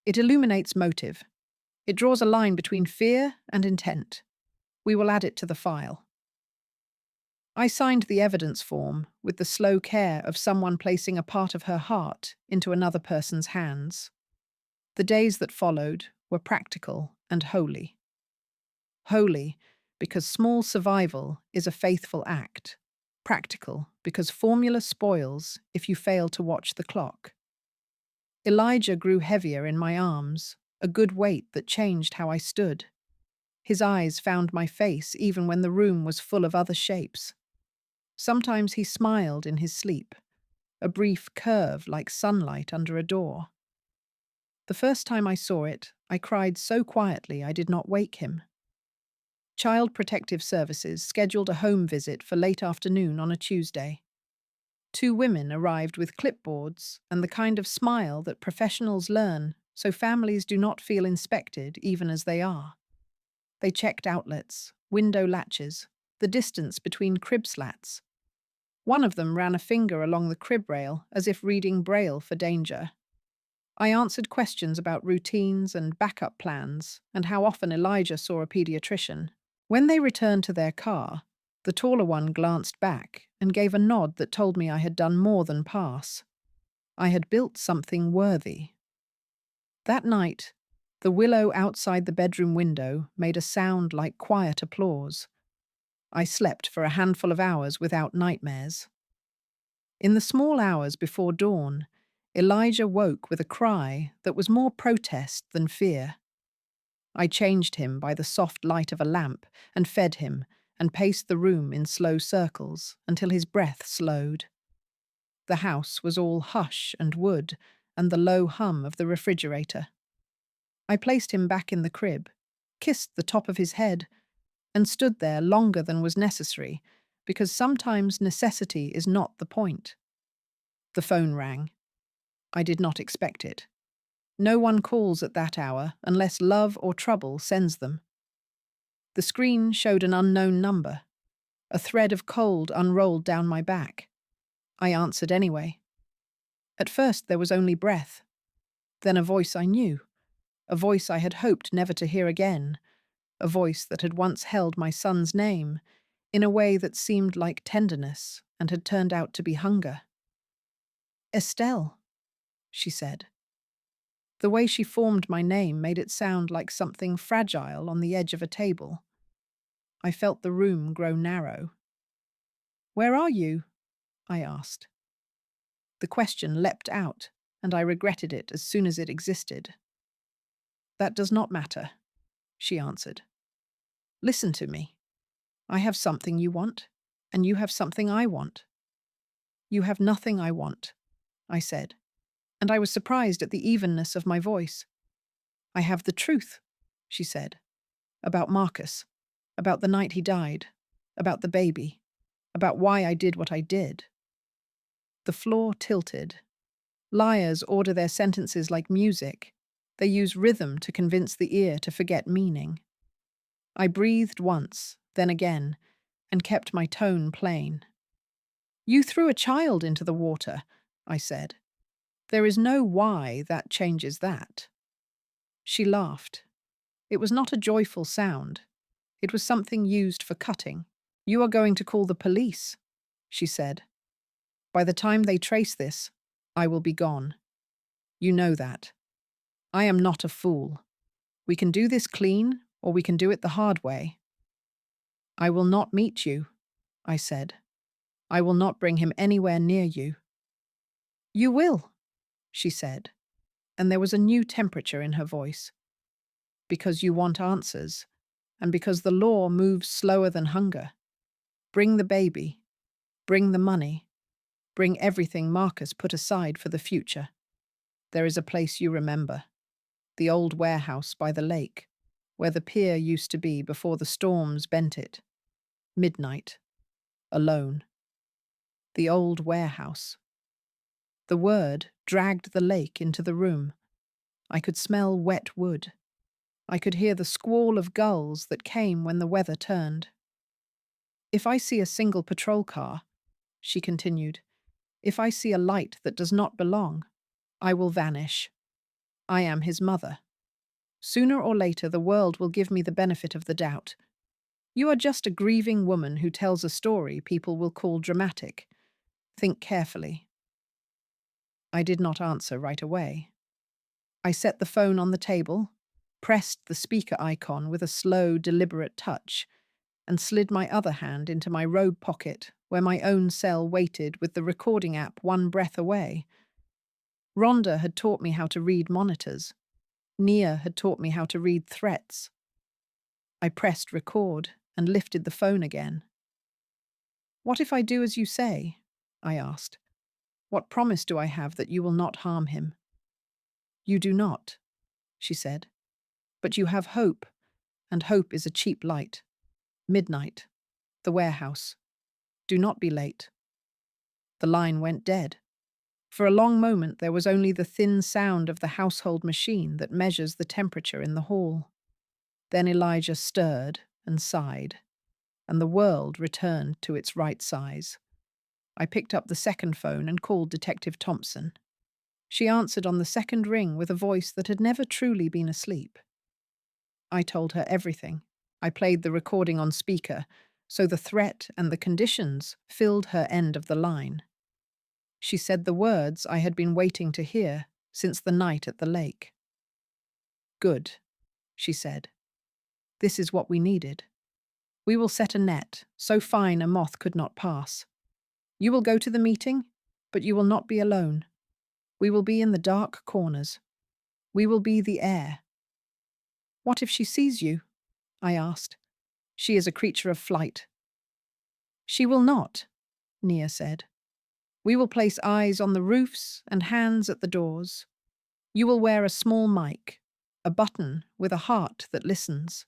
"It illuminates motive. It draws a line between fear and intent. We will add it to the file." I signed the evidence form with the slow care of someone placing a part of her heart into another person's hands. The days that followed were practical and holy. Holy because small survival is a faithful act. Practical because formula spoils if you fail to watch the clock. Elijah grew heavier in my arms, a good weight that changed how I stood. His eyes found my face even when the room was full of other shapes. Sometimes he smiled in his sleep, a brief curve like sunlight under a door. The first time I saw it, I cried so quietly I did not wake him. Child Protective Services scheduled a home visit for late afternoon on a Tuesday. Two women arrived with clipboards and the kind of smile that professionals learn so families do not feel inspected even as they are. They checked outlets, window latches, the distance between crib slats. One of them ran a finger along the crib rail as if reading Braille for danger. I answered questions about routines and backup plans and how often Elijah saw a pediatrician. When they returned to their car, the taller one glanced back and gave a nod that told me I had done more than pass. I had built something worthy. That night, the willow outside the bedroom window made a sound like quiet applause. I slept for a handful of hours without nightmares. In the small hours before dawn, Elijah woke with a cry that was more protest than fear. I changed him by the soft light of a lamp and fed him and paced the room in slow circles until his breath slowed. The house was all hush and wood and the low hum of the refrigerator. I placed him back in the crib, kissed the top of his head, and stood there longer than was necessary, because sometimes necessity is not the point. The phone rang. I did not expect it. No one calls at that hour unless love or trouble sends them. The screen showed an unknown number. A thread of cold unrolled down my back. I answered anyway. At first there was only breath. Then a voice I knew. A voice I had hoped never to hear again. A voice that had once held my son's name in a way that seemed like tenderness and had turned out to be hunger. "Estelle," she said. The way she formed my name made it sound like something fragile on the edge of a table. I felt the room grow narrow. "Where are you?" I asked. The question leapt out, and I regretted it as soon as it existed. "That does not matter," she answered. "Listen to me. I have something you want, and you have something I want." "You have nothing I want," I said, and I was surprised at the evenness of my voice. "I have the truth," she said, "about Marcus, about the night he died, about the baby, about why I did what I did." The floor tilted. Liars order their sentences like music. They use rhythm to convince the ear to forget meaning. I breathed once, then again, and kept my tone plain. "You threw a child into the water," I said. "There is no why that changes that." She laughed. It was not a joyful sound. It was something used for cutting. "You are going to call the police," she said. "By the time they trace this, I will be gone. You know that. I am not a fool. We can do this clean, or we can do it the hard way." "I will not meet you," I said. "I will not bring him anywhere near you." "You will," she said, and there was a new temperature in her voice. "Because you want answers, and because the law moves slower than hunger. Bring the baby. Bring the money. Bring everything Marcus put aside for the future. There is a place you remember. The old warehouse by the lake, where the pier used to be before the storms bent it. Midnight. Alone. The old warehouse." The word dragged the lake into the room. I could smell wet wood. I could hear the squall of gulls that came when the weather turned. "If I see a single patrol car," she continued, "if I see a light that does not belong, I will vanish. I am his mother. Sooner or later the world will give me the benefit of the doubt. You are just a grieving woman who tells a story people will call dramatic. Think carefully." I did not answer right away. I set the phone on the table, pressed the speaker icon with a slow, deliberate touch, and slid my other hand into my robe pocket where my own cell waited with the recording app one breath away. Rhonda had taught me how to read monitors. Nia had taught me how to read threats. I pressed record and lifted the phone again. "What if I do as you say?" I asked. "What promise do I have that you will not harm him?" You do not, she said. But you have hope, and hope is a cheap light. Midnight. The warehouse. Do not be late. The line went dead. For a long moment there was only the thin sound of the household machine that measures the temperature in the hall. Then Elijah stirred and sighed, and the world returned to its right size. I picked up the second phone and called Detective Thompson. She answered on the second ring with a voice that had never truly been asleep. I told her everything. I played the recording on speaker, so the threat and the conditions filled her end of the line. She said the words I had been waiting to hear since the night at the lake. Good, she said. This is what we needed. We will set a net, so fine a moth could not pass. You will go to the meeting, but you will not be alone. We will be in the dark corners. We will be the air. What if she sees you? I asked. She is a creature of flight. She will not, Nia said. We will place eyes on the roofs and hands at the doors. You will wear a small mic, a button with a heart that listens.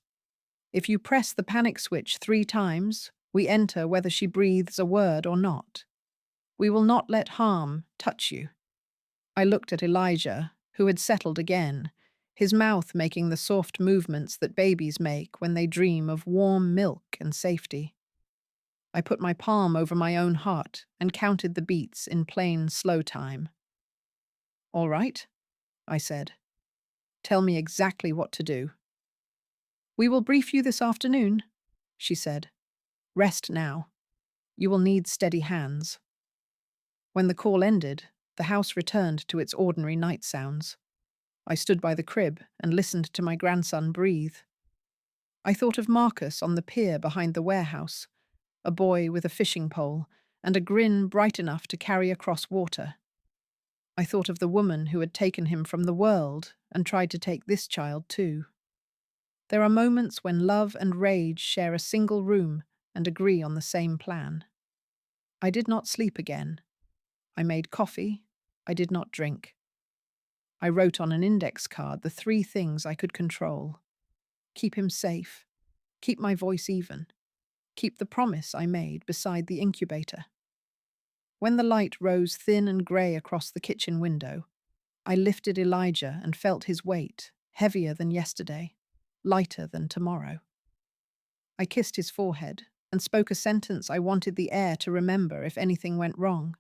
If you press the panic switch 3 times, we enter whether she breathes a word or not. We will not let harm touch you. I looked at Elijah, who had settled again, his mouth making the soft movements that babies make when they dream of warm milk and safety. I put my palm over my own heart and counted the beats in plain, slow time. All right, I said. Tell me exactly what to do. We will brief you this afternoon, she said. Rest now. You will need steady hands. When the call ended, the house returned to its ordinary night sounds. I stood by the crib and listened to my grandson breathe. I thought of Marcus on the pier behind the warehouse, a boy with a fishing pole and a grin bright enough to carry across water. I thought of the woman who had taken him from the world and tried to take this child too. There are moments when love and rage share a single room and agree on the same plan. I did not sleep again. I made coffee. I did not drink. I wrote on an index card the 3 things I could control. Keep him safe. Keep my voice even. Keep the promise I made beside the incubator. When the light rose thin and grey across the kitchen window, I lifted Elijah and felt his weight, heavier than yesterday, lighter than tomorrow. I kissed his forehead and spoke a sentence I wanted the air to remember if anything went wrong.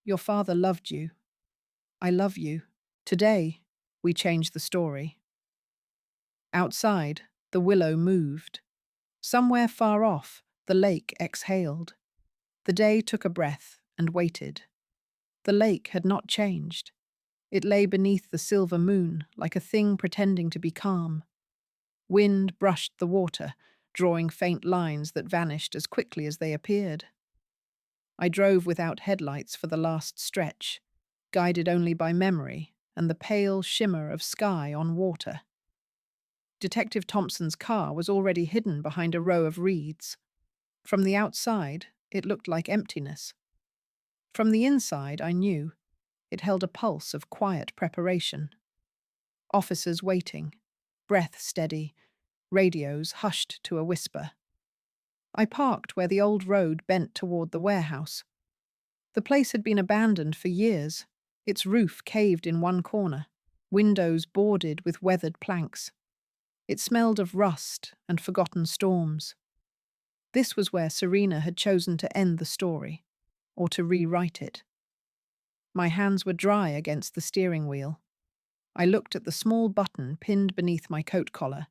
Your father loved you. I love you. Today, we change the story. Outside, the willow moved. Somewhere far off, the lake exhaled. The day took a breath and waited. The lake had not changed. It lay beneath the silver moon like a thing pretending to be calm. Wind brushed the water, drawing faint lines that vanished as quickly as they appeared. I drove without headlights for the last stretch, guided only by memory and the pale shimmer of sky on water. Detective Thompson's car was already hidden behind a row of reeds. From the outside, it looked like emptiness. From the inside, I knew, it held a pulse of quiet preparation. Officers waiting, breath steady, radios hushed to a whisper. I parked where the old road bent toward the warehouse. The place had been abandoned for years, its roof caved in one corner, windows boarded with weathered planks. It smelled of rust and forgotten storms. This was where Serena had chosen to end the story, or to rewrite it. My hands were dry against the steering wheel. I looked at the small button pinned beneath my coat collar,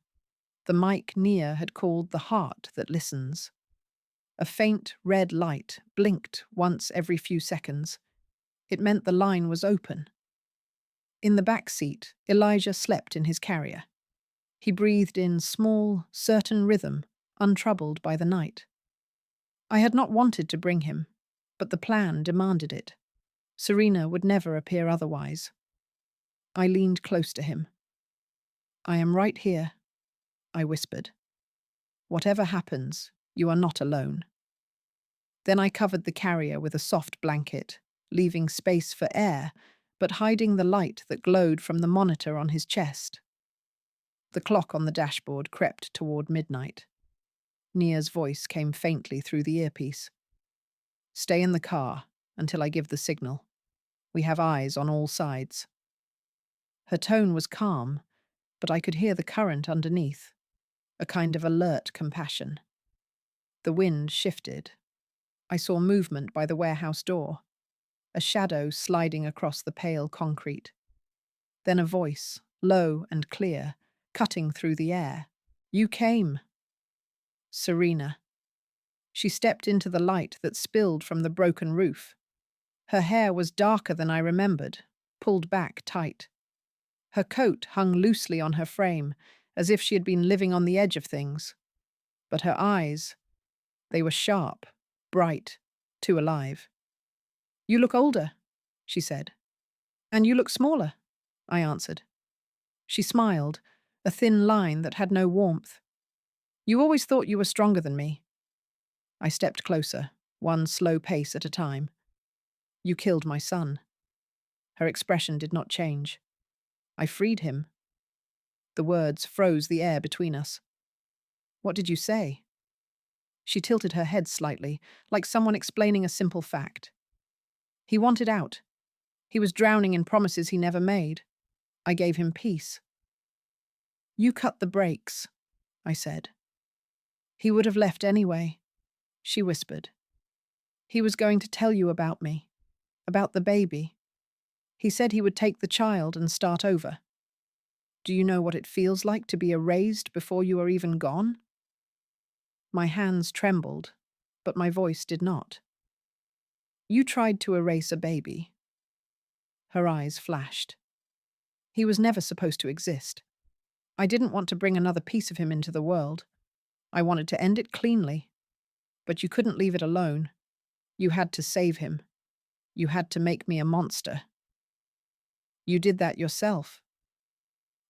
the mic Nia had called the heart that listens. A faint red light blinked once every few seconds. It meant the line was open. In the back seat, Elijah slept in his carrier. He breathed in small, certain rhythm, untroubled by the night. I had not wanted to bring him, but the plan demanded it. Serena would never appear otherwise. I leaned close to him. I am right here, I whispered. Whatever happens, you are not alone. Then I covered the carrier with a soft blanket, leaving space for air, but hiding the light that glowed from the monitor on his chest. The clock on the dashboard crept toward midnight. Nia's voice came faintly through the earpiece. "Stay in the car until I give the signal. We have eyes on all sides." Her tone was calm, but I could hear the current underneath, a kind of alert compassion. The wind shifted. I saw movement by the warehouse door, a shadow sliding across the pale concrete. Then a voice, low and clear, cutting through the air. "You came." Serena. She stepped into the light that spilled from the broken roof. Her hair was darker than I remembered, pulled back tight. Her coat hung loosely on her frame, as if she had been living on the edge of things. But her eyes, they were sharp, bright, too alive. "You look older," she said. "And you look smaller," I answered. She smiled, a thin line that had no warmth. "You always thought you were stronger than me." I stepped closer, one slow pace at a time. "You killed my son." Her expression did not change. "I freed him." The words froze the air between us. "What did you say?" She tilted her head slightly, like someone explaining a simple fact. "He wanted out. He was drowning in promises he never made. I gave him peace." "You cut the brakes," I said. "He would have left anyway," she whispered. "He was going to tell you about me, about the baby. He said he would take the child and start over. Do you know what it feels like to be erased before you are even gone?" My hands trembled, but my voice did not. "You tried to erase a baby." Her eyes flashed. "He was never supposed to exist. I didn't want to bring another piece of him into the world. I wanted to end it cleanly. But you couldn't leave it alone. You had to save him. You had to make me a monster." "You did that yourself."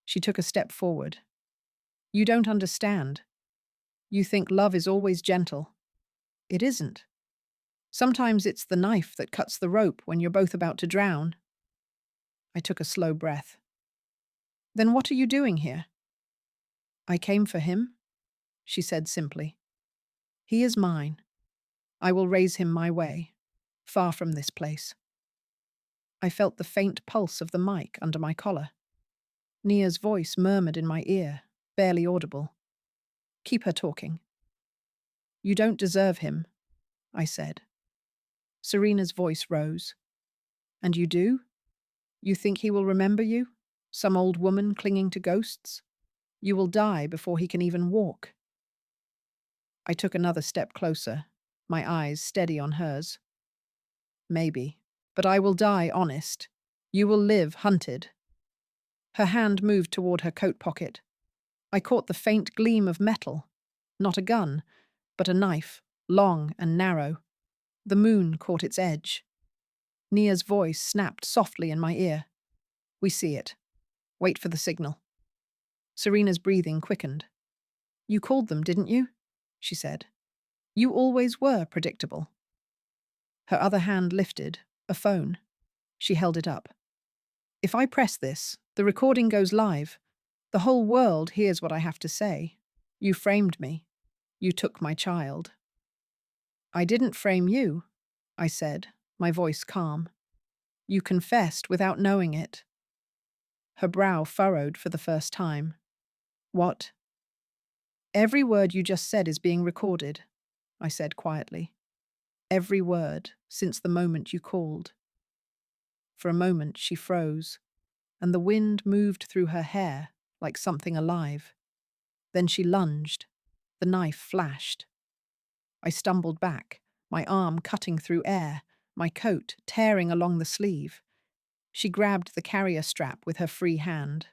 She took a step forward. "You don't understand. You think love is always gentle. It isn't. Sometimes it's the knife that cuts the rope when you're both about to drown." I took a slow breath. "Then what are you doing here?" "I came for him," she said simply. "He is mine. I will raise him my way, far from this place." I felt the faint pulse of the mic under my collar. Nia's voice murmured in my ear, barely audible. "Keep her talking." "You don't deserve him," I said. Serena's voice rose. "And you do? You think he will remember you? Some old woman clinging to ghosts? You will die before he can even walk." I took another step closer, my eyes steady on hers. "Maybe, but I will die honest. You will live hunted." Her hand moved toward her coat pocket. I caught the faint gleam of metal. Not a gun, but a knife, long and narrow. The moon caught its edge. Nia's voice snapped softly in my ear. "We see it. Wait for the signal." Serena's breathing quickened. "You called them, didn't you?" she said. "You always were predictable." Her other hand lifted, a phone. She held it up. "If I press this, the recording goes live. The whole world hears what I have to say. You framed me. You took my child." "I didn't frame you," I said, my voice calm. "You confessed without knowing it." Her brow furrowed for the first time. "What?" "Every word you just said is being recorded," I said quietly. "Every word, since the moment you called." For a moment she froze, and the wind moved through her hair like something alive. Then she lunged. The knife flashed. I stumbled back, my arm cutting through air, my coat tearing along the sleeve. She grabbed the carrier strap with her free hand.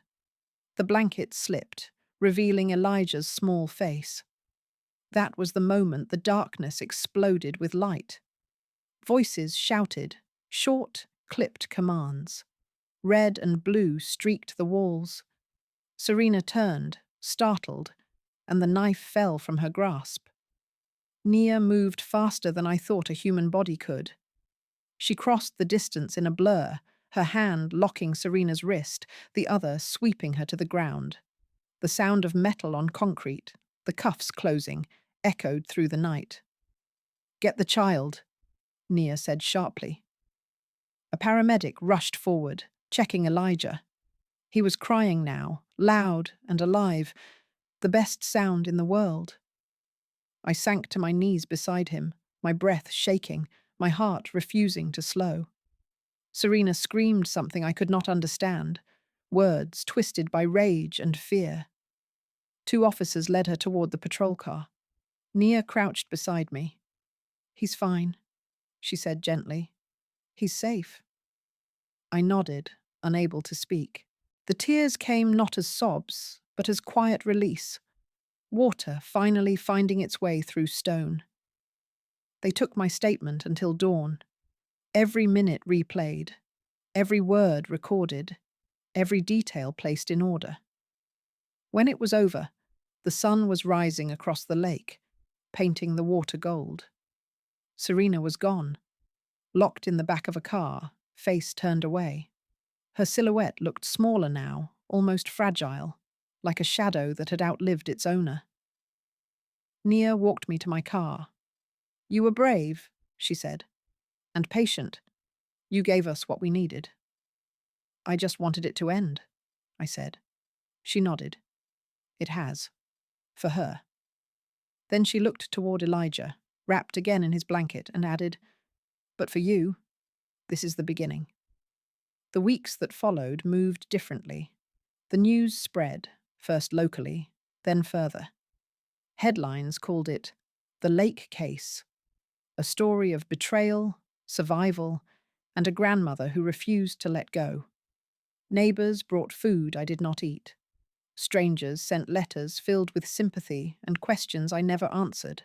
The blanket slipped, revealing Elijah's small face. That was the moment the darkness exploded with light. Voices shouted, short, clipped commands. Red and blue streaked the walls. Serena turned, startled, and the knife fell from her grasp. Nia moved faster than I thought a human body could. She crossed the distance in a blur, her hand locking Serena's wrist, the other sweeping her to the ground. The sound of metal on concrete, the cuffs closing, echoed through the night. "Get the child," Nia said sharply. A paramedic rushed forward, checking Elijah. He was crying now, loud and alive, the best sound in the world. I sank to my knees beside him, my breath shaking, my heart refusing to slow. Serena screamed something I could not understand, words twisted by rage and fear. 2 officers led her toward the patrol car. Nia crouched beside me. "He's fine," she said gently. "He's safe." I nodded, unable to speak. The tears came not as sobs, but as quiet release. Water finally finding its way through stone. They took my statement until dawn. Every minute replayed, every word recorded, every detail placed in order. When it was over, the sun was rising across the lake, painting the water gold. Serena was gone, locked in the back of a car, face turned away. Her silhouette looked smaller now, almost fragile, like a shadow that had outlived its owner. Nia walked me to my car. "You were brave," she said, "and patient. You gave us what we needed." "I just wanted it to end," I said. She nodded. "It has. For her." Then she looked toward Elijah, wrapped again in his blanket, and added, "But for you, this is the beginning." The weeks that followed moved differently. The news spread, first locally, then further. Headlines called it "The Lake Case," a story of betrayal, survival, and a grandmother who refused to let go. Neighbors brought food I did not eat. Strangers sent letters filled with sympathy and questions I never answered.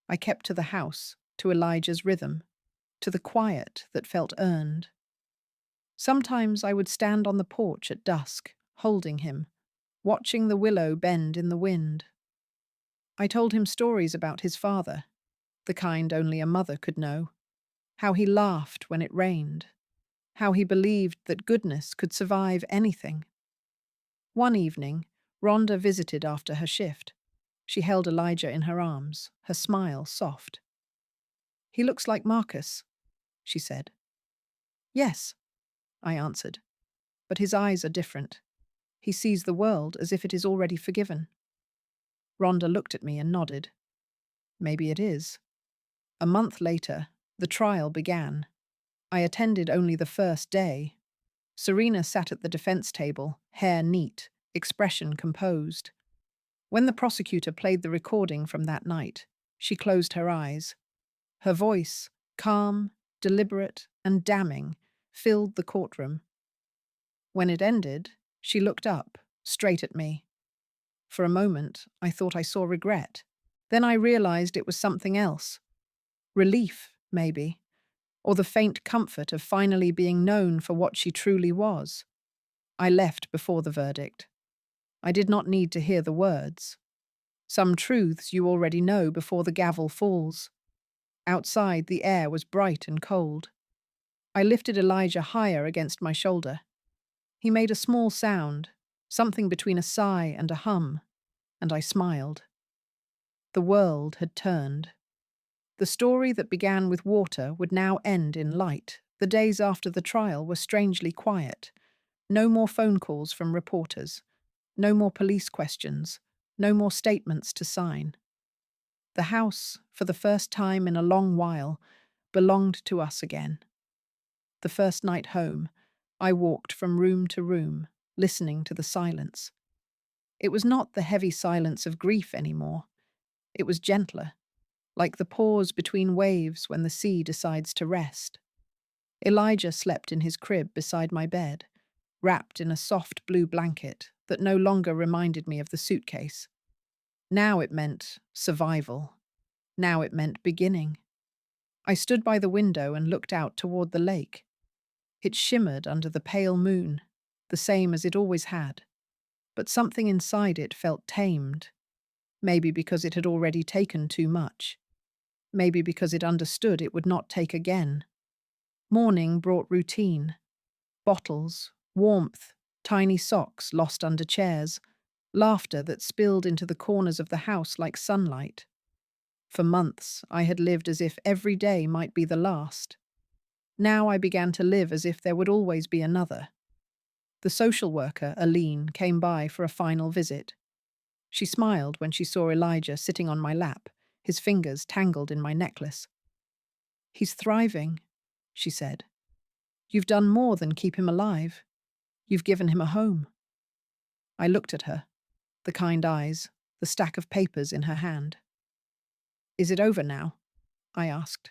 I kept to the house, to Elijah's rhythm, to the quiet that felt earned. Sometimes I would stand on the porch at dusk, holding him, watching the willow bend in the wind. I told him stories about his father, the kind only a mother could know, how he laughed when it rained, how he believed that goodness could survive anything. One evening, Rhonda visited after her shift. She held Elijah in her arms, her smile soft. "He looks like Marcus," she said. "Yes," I answered, "but his eyes are different. He sees the world as if it is already forgiven." Rhonda looked at me and nodded. "Maybe it is." A month later, the trial began. I attended only the first day. Serena sat at the defense table, hair neat, expression composed. When the prosecutor played the recording from that night, she closed her eyes. Her voice, calm, deliberate, and damning, filled the courtroom. When it ended, she looked up, straight at me. For a moment, I thought I saw regret. Then I realized it was something else. Relief, maybe, or the faint comfort of finally being known for what she truly was. I left before the verdict. I did not need to hear the words. Some truths you already know before the gavel falls. Outside, the air was bright and cold. I lifted Elijah higher against my shoulder. He made a small sound, something between a sigh and a hum, and I smiled. The world had turned. The story that began with water would now end in light. The days after the trial were strangely quiet. No more phone calls from reporters. No more police questions. No more statements to sign. The house, for the first time in a long while, belonged to us again. The first night home, I walked from room to room, listening to the silence. It was not the heavy silence of grief anymore. It was gentler, like the pause between waves when the sea decides to rest. Elijah slept in his crib beside my bed, wrapped in a soft blue blanket that no longer reminded me of the suitcase. Now it meant survival. Now it meant beginning. I stood by the window and looked out toward the lake. It shimmered under the pale moon, the same as it always had. But something inside it felt tamed. Maybe because it had already taken too much. Maybe because it understood it would not take again. Morning brought routine. Bottles, warmth, tiny socks lost under chairs, laughter that spilled into the corners of the house like sunlight. For months, I had lived as if every day might be the last. Now I began to live as if there would always be another. The social worker, Aline, came by for a final visit. She smiled when she saw Elijah sitting on my lap, his fingers tangled in my necklace. "He's thriving," she said. "You've done more than keep him alive. You've given him a home." I looked at her, the kind eyes, the stack of papers in her hand. "Is it over now?" I asked.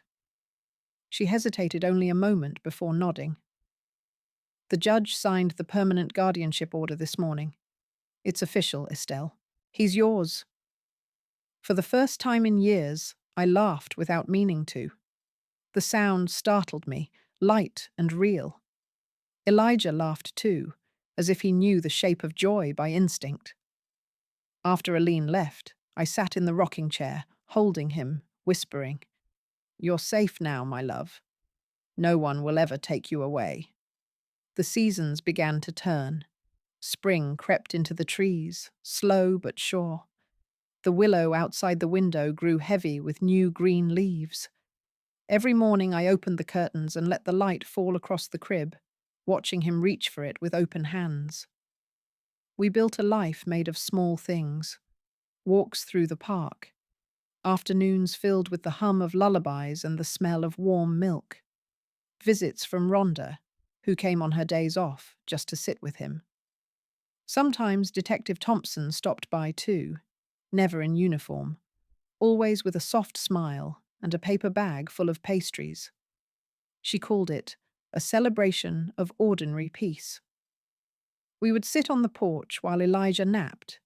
She hesitated only a moment before nodding. "The judge signed the permanent guardianship order this morning. It's official, Estelle. He's yours." For the first time in years, I laughed without meaning to. The sound startled me, light and real. Elijah laughed too, as if he knew the shape of joy by instinct. After Aline left, I sat in the rocking chair, holding him, whispering, "You're safe now, my love. No one will ever take you away." The seasons began to turn. Spring crept into the trees, slow but sure. The willow outside the window grew heavy with new green leaves. Every morning I opened the curtains and let the light fall across the crib, watching him reach for it with open hands. We built a life made of small things. Walks through the park. Afternoons filled with the hum of lullabies and the smell of warm milk. Visits from Rhonda, who came on her days off just to sit with him. Sometimes Detective Thompson stopped by too, never in uniform, always with a soft smile and a paper bag full of pastries. She called it a celebration of ordinary peace. We would sit on the porch while Elijah napped,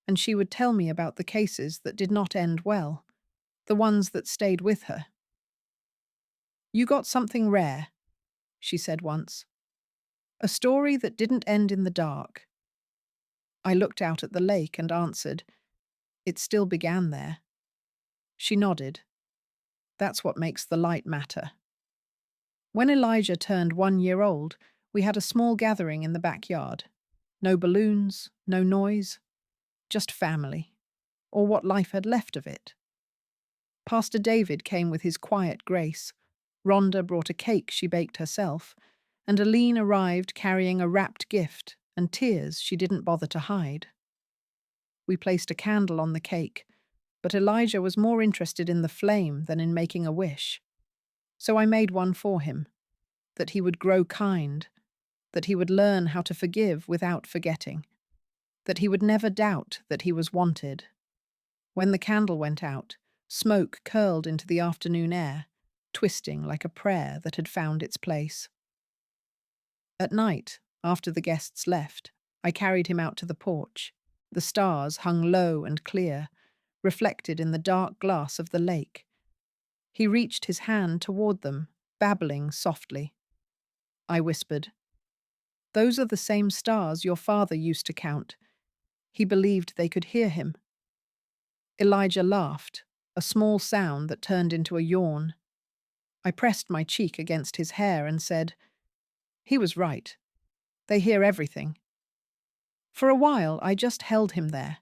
and she would tell me about the cases that did not end well, the ones that stayed with her. "You got something rare," she said once. "A story that didn't end in the dark." I looked out at the lake and answered, "It still began there." She nodded. "That's what makes the light matter." When Elijah turned 1 year old, we had a small gathering in the backyard. No balloons, no noise, just family, or what life had left of it. Pastor David came with his quiet grace. Rhonda brought a cake she baked herself, and Aline arrived carrying a wrapped gift and tears she didn't bother to hide. We placed a candle on the cake, but Elijah was more interested in the flame than in making a wish. So I made one for him, that he would grow kind, that he would learn how to forgive without forgetting, that he would never doubt that he was wanted. When the candle went out, smoke curled into the afternoon air, twisting like a prayer that had found its place. At night, after the guests left, I carried him out to the porch. The stars hung low and clear, reflected in the dark glass of the lake. He reached his hand toward them, babbling softly. I whispered, "Those are the same stars your father used to count." He believed they could hear him. Elijah laughed, a small sound that turned into a yawn. I pressed my cheek against his hair and said, "He was right. They hear everything." For a while, I just held him there,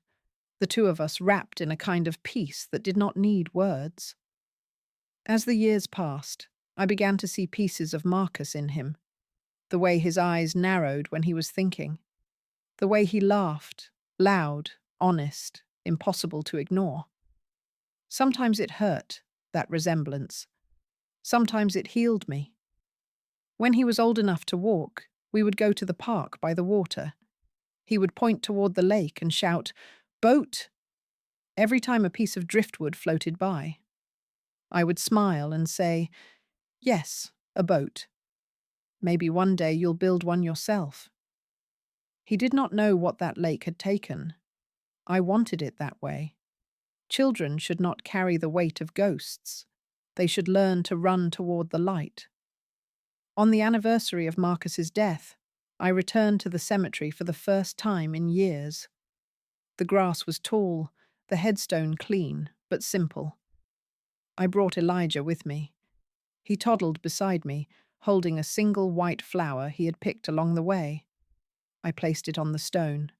the two of us wrapped in a kind of peace that did not need words. As the years passed, I began to see pieces of Marcus in him. The way his eyes narrowed when he was thinking. The way he laughed, loud, honest, impossible to ignore. Sometimes it hurt, that resemblance. Sometimes it healed me. When he was old enough to walk, we would go to the park by the water. He would point toward the lake and shout, "Boat!" every time a piece of driftwood floated by. I would smile and say, "Yes, a boat. Maybe one day you'll build one yourself." He did not know what that lake had taken. I wanted it that way. Children should not carry the weight of ghosts. They should learn to run toward the light. On the anniversary of Marcus's death, I returned to the cemetery for the first time in years. The grass was tall, the headstone clean, but simple. I brought Elijah with me. He toddled beside me, holding a single white flower he had picked along the way. I placed it on the stone.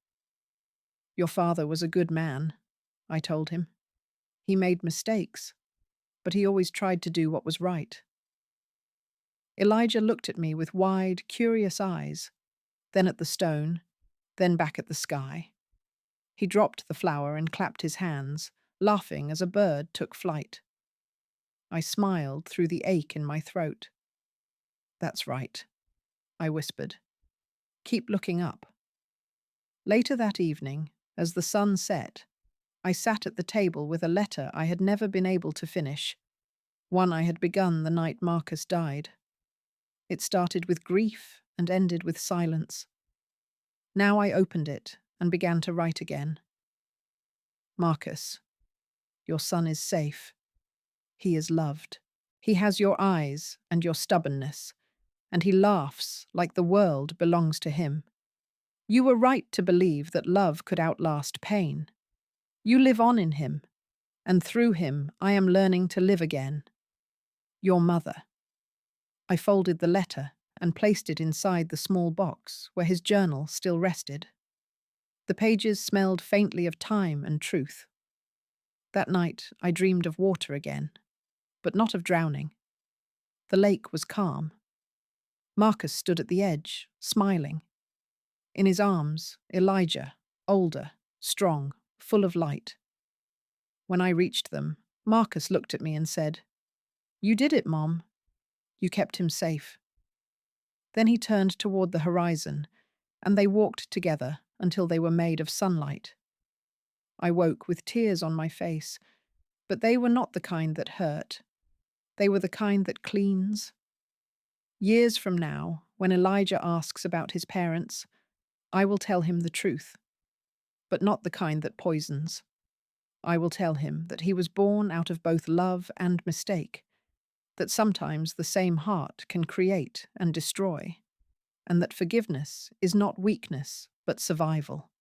"Your father was a good man," I told him. "He made mistakes, but he always tried to do what was right." Elijah looked at me with wide, curious eyes, then at the stone, then back at the sky. He dropped the flower and clapped his hands, laughing as a bird took flight. I smiled through the ache in my throat. "That's right," I whispered. "Keep looking up." Later that evening, as the sun set, I sat at the table with a letter I had never been able to finish, one I had begun the night Marcus died. It started with grief and ended with silence. Now I opened it and began to write again. "Marcus, your son is safe. He is loved. He has your eyes and your stubbornness, and he laughs like the world belongs to him. You were right to believe that love could outlast pain. You live on in him, and through him I am learning to live again. Your mother." I folded the letter and placed it inside the small box where his journal still rested. The pages smelled faintly of time and truth. That night I dreamed of water again, but not of drowning. The lake was calm. Marcus stood at the edge, smiling. In his arms, Elijah, older, strong, full of light. When I reached them, Marcus looked at me and said, "You did it, Mom. You kept him safe." Then he turned toward the horizon, and they walked together until they were made of sunlight. I woke with tears on my face, but they were not the kind that hurt. They were the kind that cleans. Years from now, when Elijah asks about his parents, I will tell him the truth, but not the kind that poisons. I will tell him that he was born out of both love and mistake, that sometimes the same heart can create and destroy, and that forgiveness is not weakness, but survival.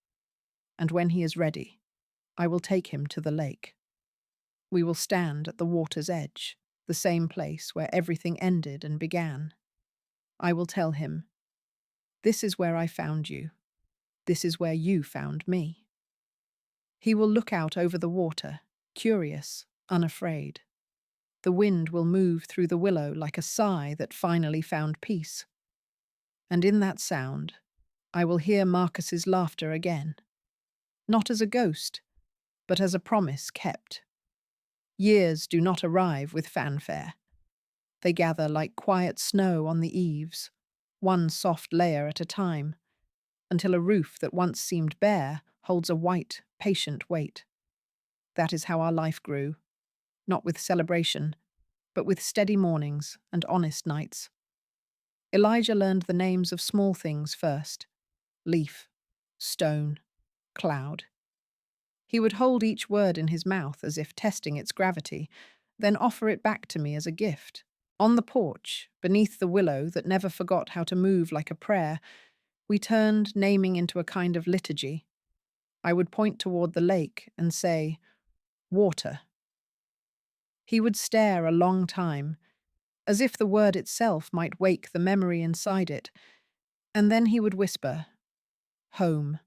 And when he is ready, I will take him to the lake. We will stand at the water's edge, the same place where everything ended and began. I will tell him, "This is where I found you. This is where you found me." He will look out over the water, curious, unafraid. The wind will move through the willow like a sigh that finally found peace. And in that sound, I will hear Marcus's laughter again, not as a ghost, but as a promise kept. Years do not arrive with fanfare. They gather like quiet snow on the eaves, one soft layer at a time, until a roof that once seemed bare holds a white, patient weight. That is how our life grew, not with celebration, but with steady mornings and honest nights. Elijah learned the names of small things first: leaf, stone, cloud. He would hold each word in his mouth as if testing its gravity, then offer it back to me as a gift. On the porch, beneath the willow that never forgot how to move like a prayer, we turned naming into a kind of liturgy. I would point toward the lake and say, "Water." He would stare a long time, as if the word itself might wake the memory inside it, and then he would whisper, "Home."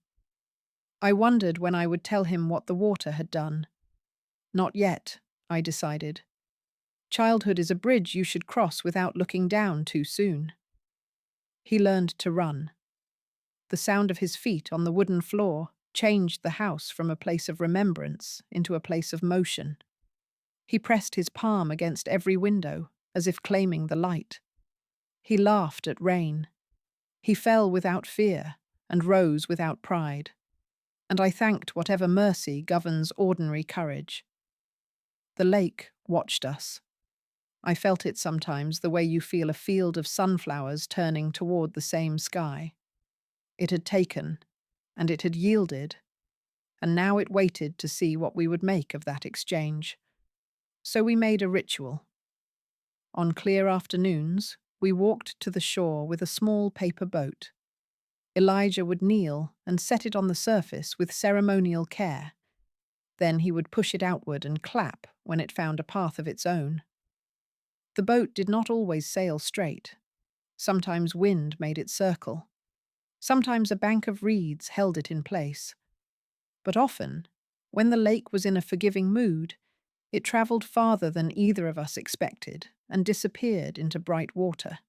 I wondered when I would tell him what the water had done. Not yet, I decided. Childhood is a bridge you should cross without looking down too soon. He learned to run. The sound of his feet on the wooden floor changed the house from a place of remembrance into a place of motion. He pressed his palm against every window, as if claiming the light. He laughed at rain. He fell without fear and rose without pride. And I thanked whatever mercy governs ordinary courage. The lake watched us. I felt it sometimes the way you feel a field of sunflowers turning toward the same sky. It had taken, and it had yielded, and now it waited to see what we would make of that exchange. So we made a ritual. On clear afternoons, we walked to the shore with a small paper boat. Elijah would kneel and set it on the surface with ceremonial care. Then he would push it outward and clap when it found a path of its own. The boat did not always sail straight. Sometimes wind made it circle. Sometimes a bank of reeds held it in place. But often, when the lake was in a forgiving mood, it travelled farther than either of us expected and disappeared into bright water.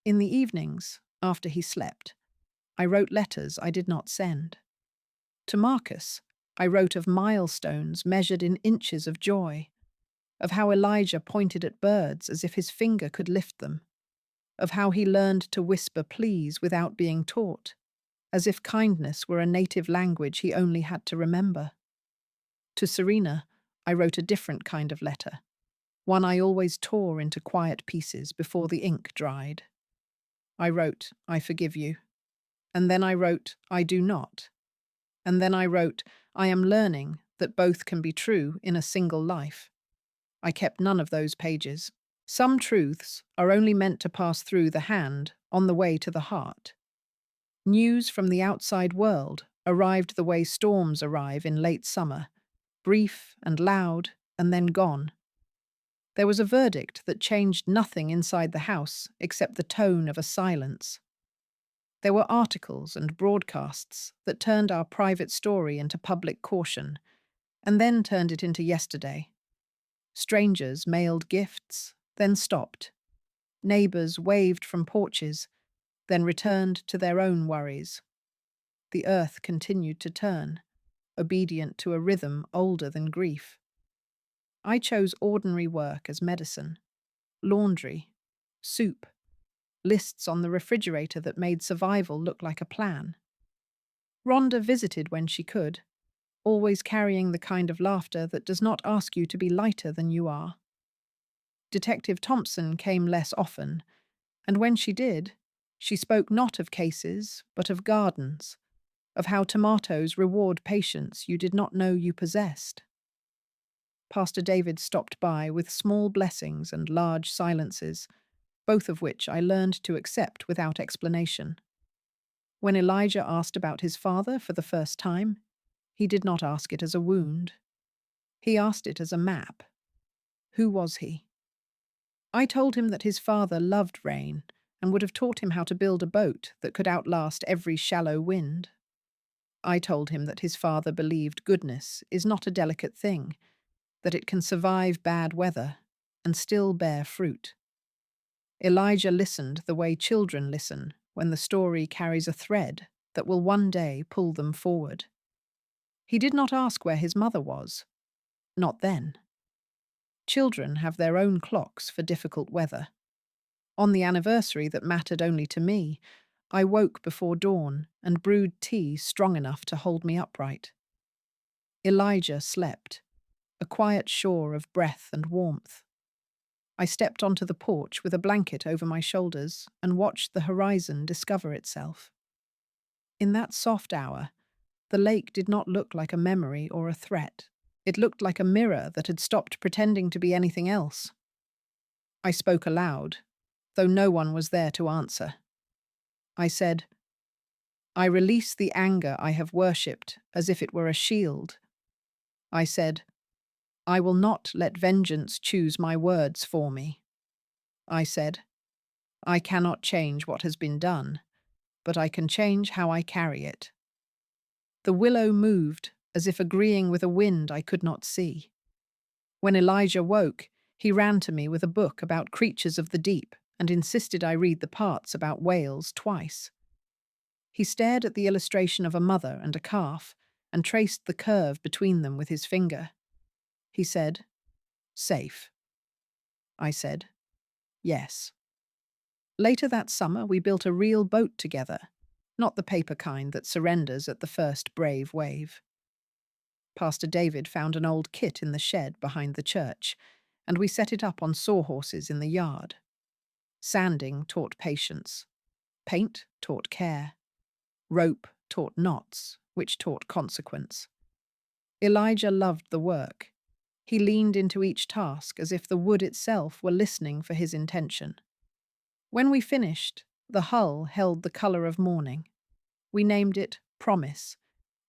In the evenings, after he slept, I wrote letters I did not send. To Marcus, I wrote of milestones measured in inches of joy, of how Elijah pointed at birds as if his finger could lift them, of how he learned to whisper please without being taught, as if kindness were a native language he only had to remember. To Serena, I wrote a different kind of letter, one I always tore into quiet pieces before the ink dried. I wrote, I forgive you. And then I wrote, I do not. And then I wrote, I am learning that both can be true in a single life. I kept none of those pages. Some truths are only meant to pass through the hand on the way to the heart. News from the outside world arrived the way storms arrive in late summer, brief and loud, and then gone. There was a verdict that changed nothing inside the house except the tone of a silence. There were articles and broadcasts that turned our private story into public caution, and then turned it into yesterday. Strangers mailed gifts, then stopped. Neighbours waved from porches, then returned to their own worries. The earth continued to turn, obedient to a rhythm older than grief. I chose ordinary work as medicine, laundry, soup, lists on the refrigerator that made survival look like a plan. Rhonda visited when she could, always carrying the kind of laughter that does not ask you to be lighter than you are. Detective Thompson came less often, and when she did, she spoke not of cases, but of gardens, of how tomatoes reward patience you did not know you possessed. Pastor David stopped by with small blessings and large silences, both of which I learned to accept without explanation. When Elijah asked about his father for the first time, he did not ask it as a wound. He asked it as a map. Who was he? I told him that his father loved rain and would have taught him how to build a boat that could outlast every shallow wind. I told him that his father believed goodness is not a delicate thing, that it can survive bad weather and still bear fruit. Elijah listened the way children listen when the story carries a thread that will one day pull them forward. He did not ask where his mother was. Not then. Children have their own clocks for difficult weather. On the anniversary that mattered only to me, I woke before dawn and brewed tea strong enough to hold me upright. Elijah slept, a quiet shore of breath and warmth. I stepped onto the porch with a blanket over my shoulders and watched the horizon discover itself. In that soft hour, the lake did not look like a memory or a threat. It looked like a mirror that had stopped pretending to be anything else. I spoke aloud, though no one was there to answer. I said, I release the anger I have worshipped as if it were a shield. I said, I will not let vengeance choose my words for me. I said, I cannot change what has been done, but I can change how I carry it. The willow moved, as if agreeing with a wind I could not see. When Elijah woke, he ran to me with a book about creatures of the deep and insisted I read the parts about whales twice. He stared at the illustration of a mother and a calf and traced the curve between them with his finger. He said, safe. I said, yes. Later that summer, we built a real boat together, not the paper kind that surrenders at the first brave wave. Pastor David found an old kit in the shed behind the church, and we set it up on sawhorses in the yard. Sanding taught patience. Paint taught care. Rope taught knots, which taught consequence. Elijah loved the work. He leaned into each task as if the wood itself were listening for his intention. When we finished, the hull held the colour of morning. We named it Promise,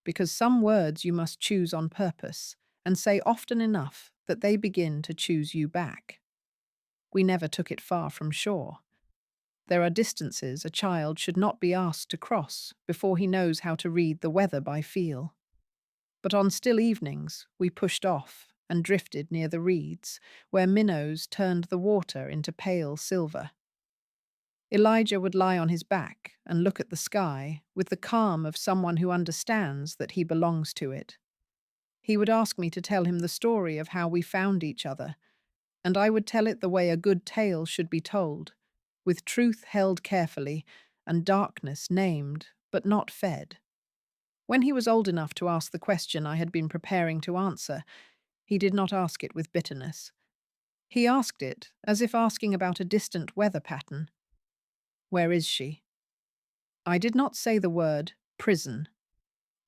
because some words you must choose on purpose and say often enough that they begin to choose you back. We never took it far from shore. There are distances a child should not be asked to cross before he knows how to read the weather by feel. But on still evenings, we pushed off and drifted near the reeds, where minnows turned the water into pale silver. Elijah would lie on his back and look at the sky with the calm of someone who understands that he belongs to it. He would ask me to tell him the story of how we found each other, and I would tell it the way a good tale should be told, with truth held carefully and darkness named but not fed. When he was old enough to ask the question I had been preparing to answer, he did not ask it with bitterness. He asked it as if asking about a distant weather pattern. Where is she? I did not say the word prison.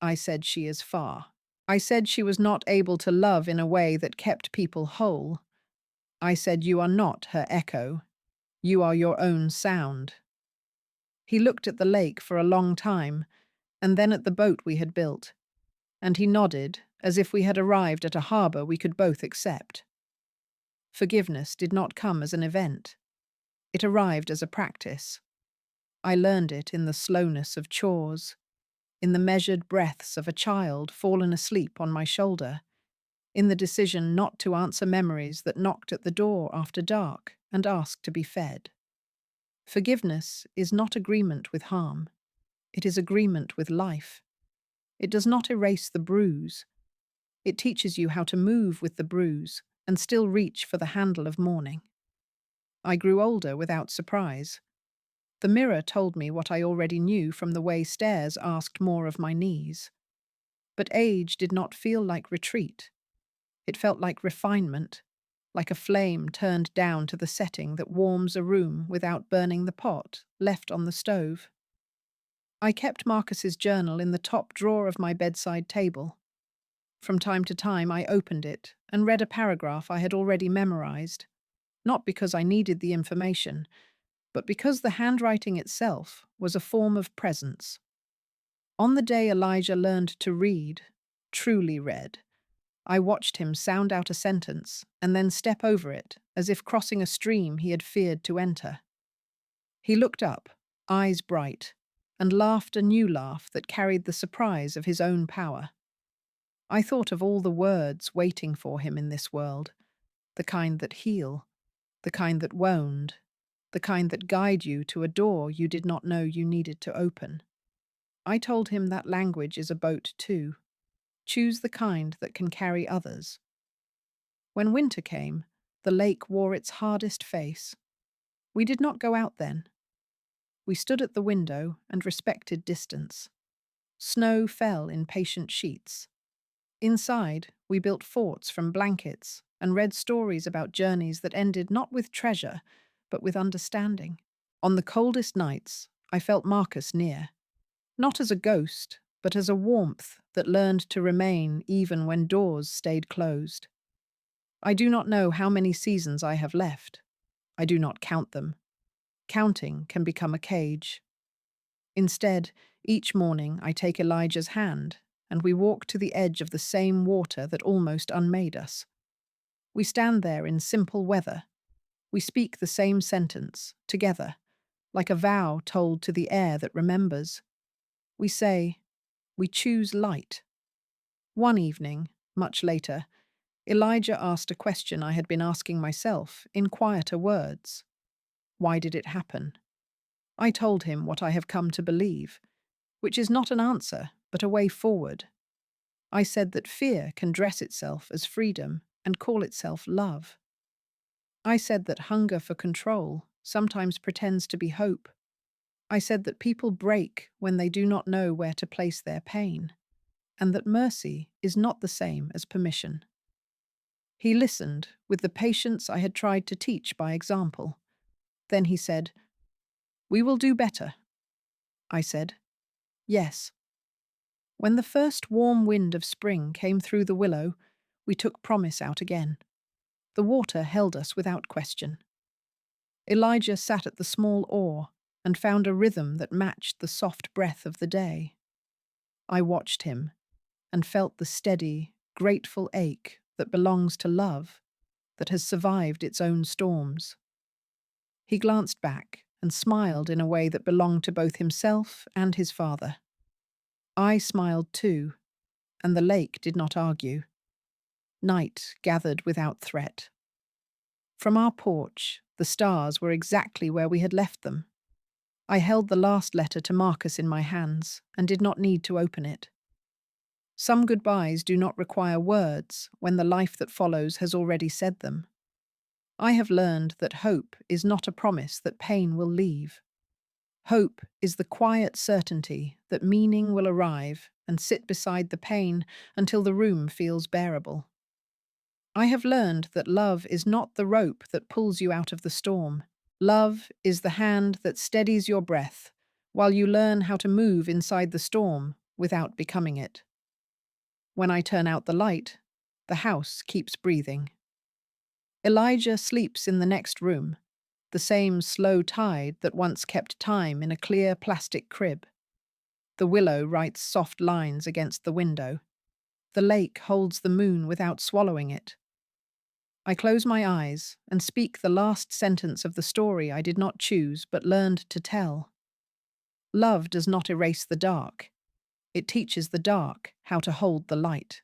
I said she is far. I said she was not able to love in a way that kept people whole. I said you are not her echo. You are your own sound. He looked at the lake for a long time, and then at the boat we had built, and he nodded as if we had arrived at a harbour we could both accept. Forgiveness did not come as an event. It arrived as a practice. I learned it in the slowness of chores, in the measured breaths of a child fallen asleep on my shoulder, in the decision not to answer memories that knocked at the door after dark and asked to be fed. Forgiveness is not agreement with harm. It is agreement with life. It does not erase the bruise. It teaches you how to move with the bruise and still reach for the handle of morning. I grew older without surprise. The mirror told me what I already knew from the way stairs asked more of my knees. But age did not feel like retreat. It felt like refinement, like a flame turned down to the setting that warms a room without burning the pot left on the stove. I kept Marcus's journal in the top drawer of my bedside table. From time to time I opened it and read a paragraph I had already memorized, not because I needed the information, but because the handwriting itself was a form of presence. On the day Elijah learned to read, truly read, I watched him sound out a sentence and then step over it as if crossing a stream he had feared to enter. He looked up, eyes bright, and laughed a new laugh that carried the surprise of his own power. I thought of all the words waiting for him in this world, the kind that heal, the kind that wound, the kind that guide you to a door you did not know you needed to open. I told him that language is a boat too. Choose the kind that can carry others. When winter came, the lake wore its hardest face. We did not go out then. We stood at the window and respected distance. Snow fell in patient sheets. Inside, we built forts from blankets and read stories about journeys that ended not with treasure, but with understanding. On the coldest nights, I felt Marcus near, not as a ghost, but as a warmth that learned to remain even when doors stayed closed. I do not know how many seasons I have left. I do not count them. Counting can become a cage. Instead, each morning I take Elijah's hand, and we walk to the edge of the same water that almost unmade us. We stand there in simple weather. We speak the same sentence, together, like a vow told to the air that remembers. We say, we choose light. One evening, much later, Elijah asked a question I had been asking myself in quieter words. Why did it happen? I told him what I have come to believe, which is not an answer, but a way forward. I said that fear can dress itself as freedom and call itself love. I said that hunger for control sometimes pretends to be hope. I said that people break when they do not know where to place their pain, and that mercy is not the same as permission. He listened with the patience I had tried to teach by example. Then he said, "We will do better." I said, "Yes." When the first warm wind of spring came through the willow, we took promise out again. The water held us without question. Elijah sat at the small oar and found a rhythm that matched the soft breath of the day. I watched him and felt the steady, grateful ache that belongs to love, that has survived its own storms. He glanced back and smiled in a way that belonged to both himself and his father. I smiled too, and the lake did not argue. Night gathered without threat. From our porch, the stars were exactly where we had left them. I held the last letter to Marcus in my hands and did not need to open it. Some goodbyes do not require words when the life that follows has already said them. I have learned that hope is not a promise that pain will leave. Hope is the quiet certainty that meaning will arrive and sit beside the pain until the room feels bearable. I have learned that love is not the rope that pulls you out of the storm. Love is the hand that steadies your breath while you learn how to move inside the storm without becoming it. When I turn out the light, the house keeps breathing. Elijah sleeps in the next room, the same slow tide that once kept time in a clear plastic crib. The willow writes soft lines against the window. The lake holds the moon without swallowing it. I close my eyes and speak the last sentence of the story I did not choose but learned to tell. Love does not erase the dark. It teaches the dark how to hold the light.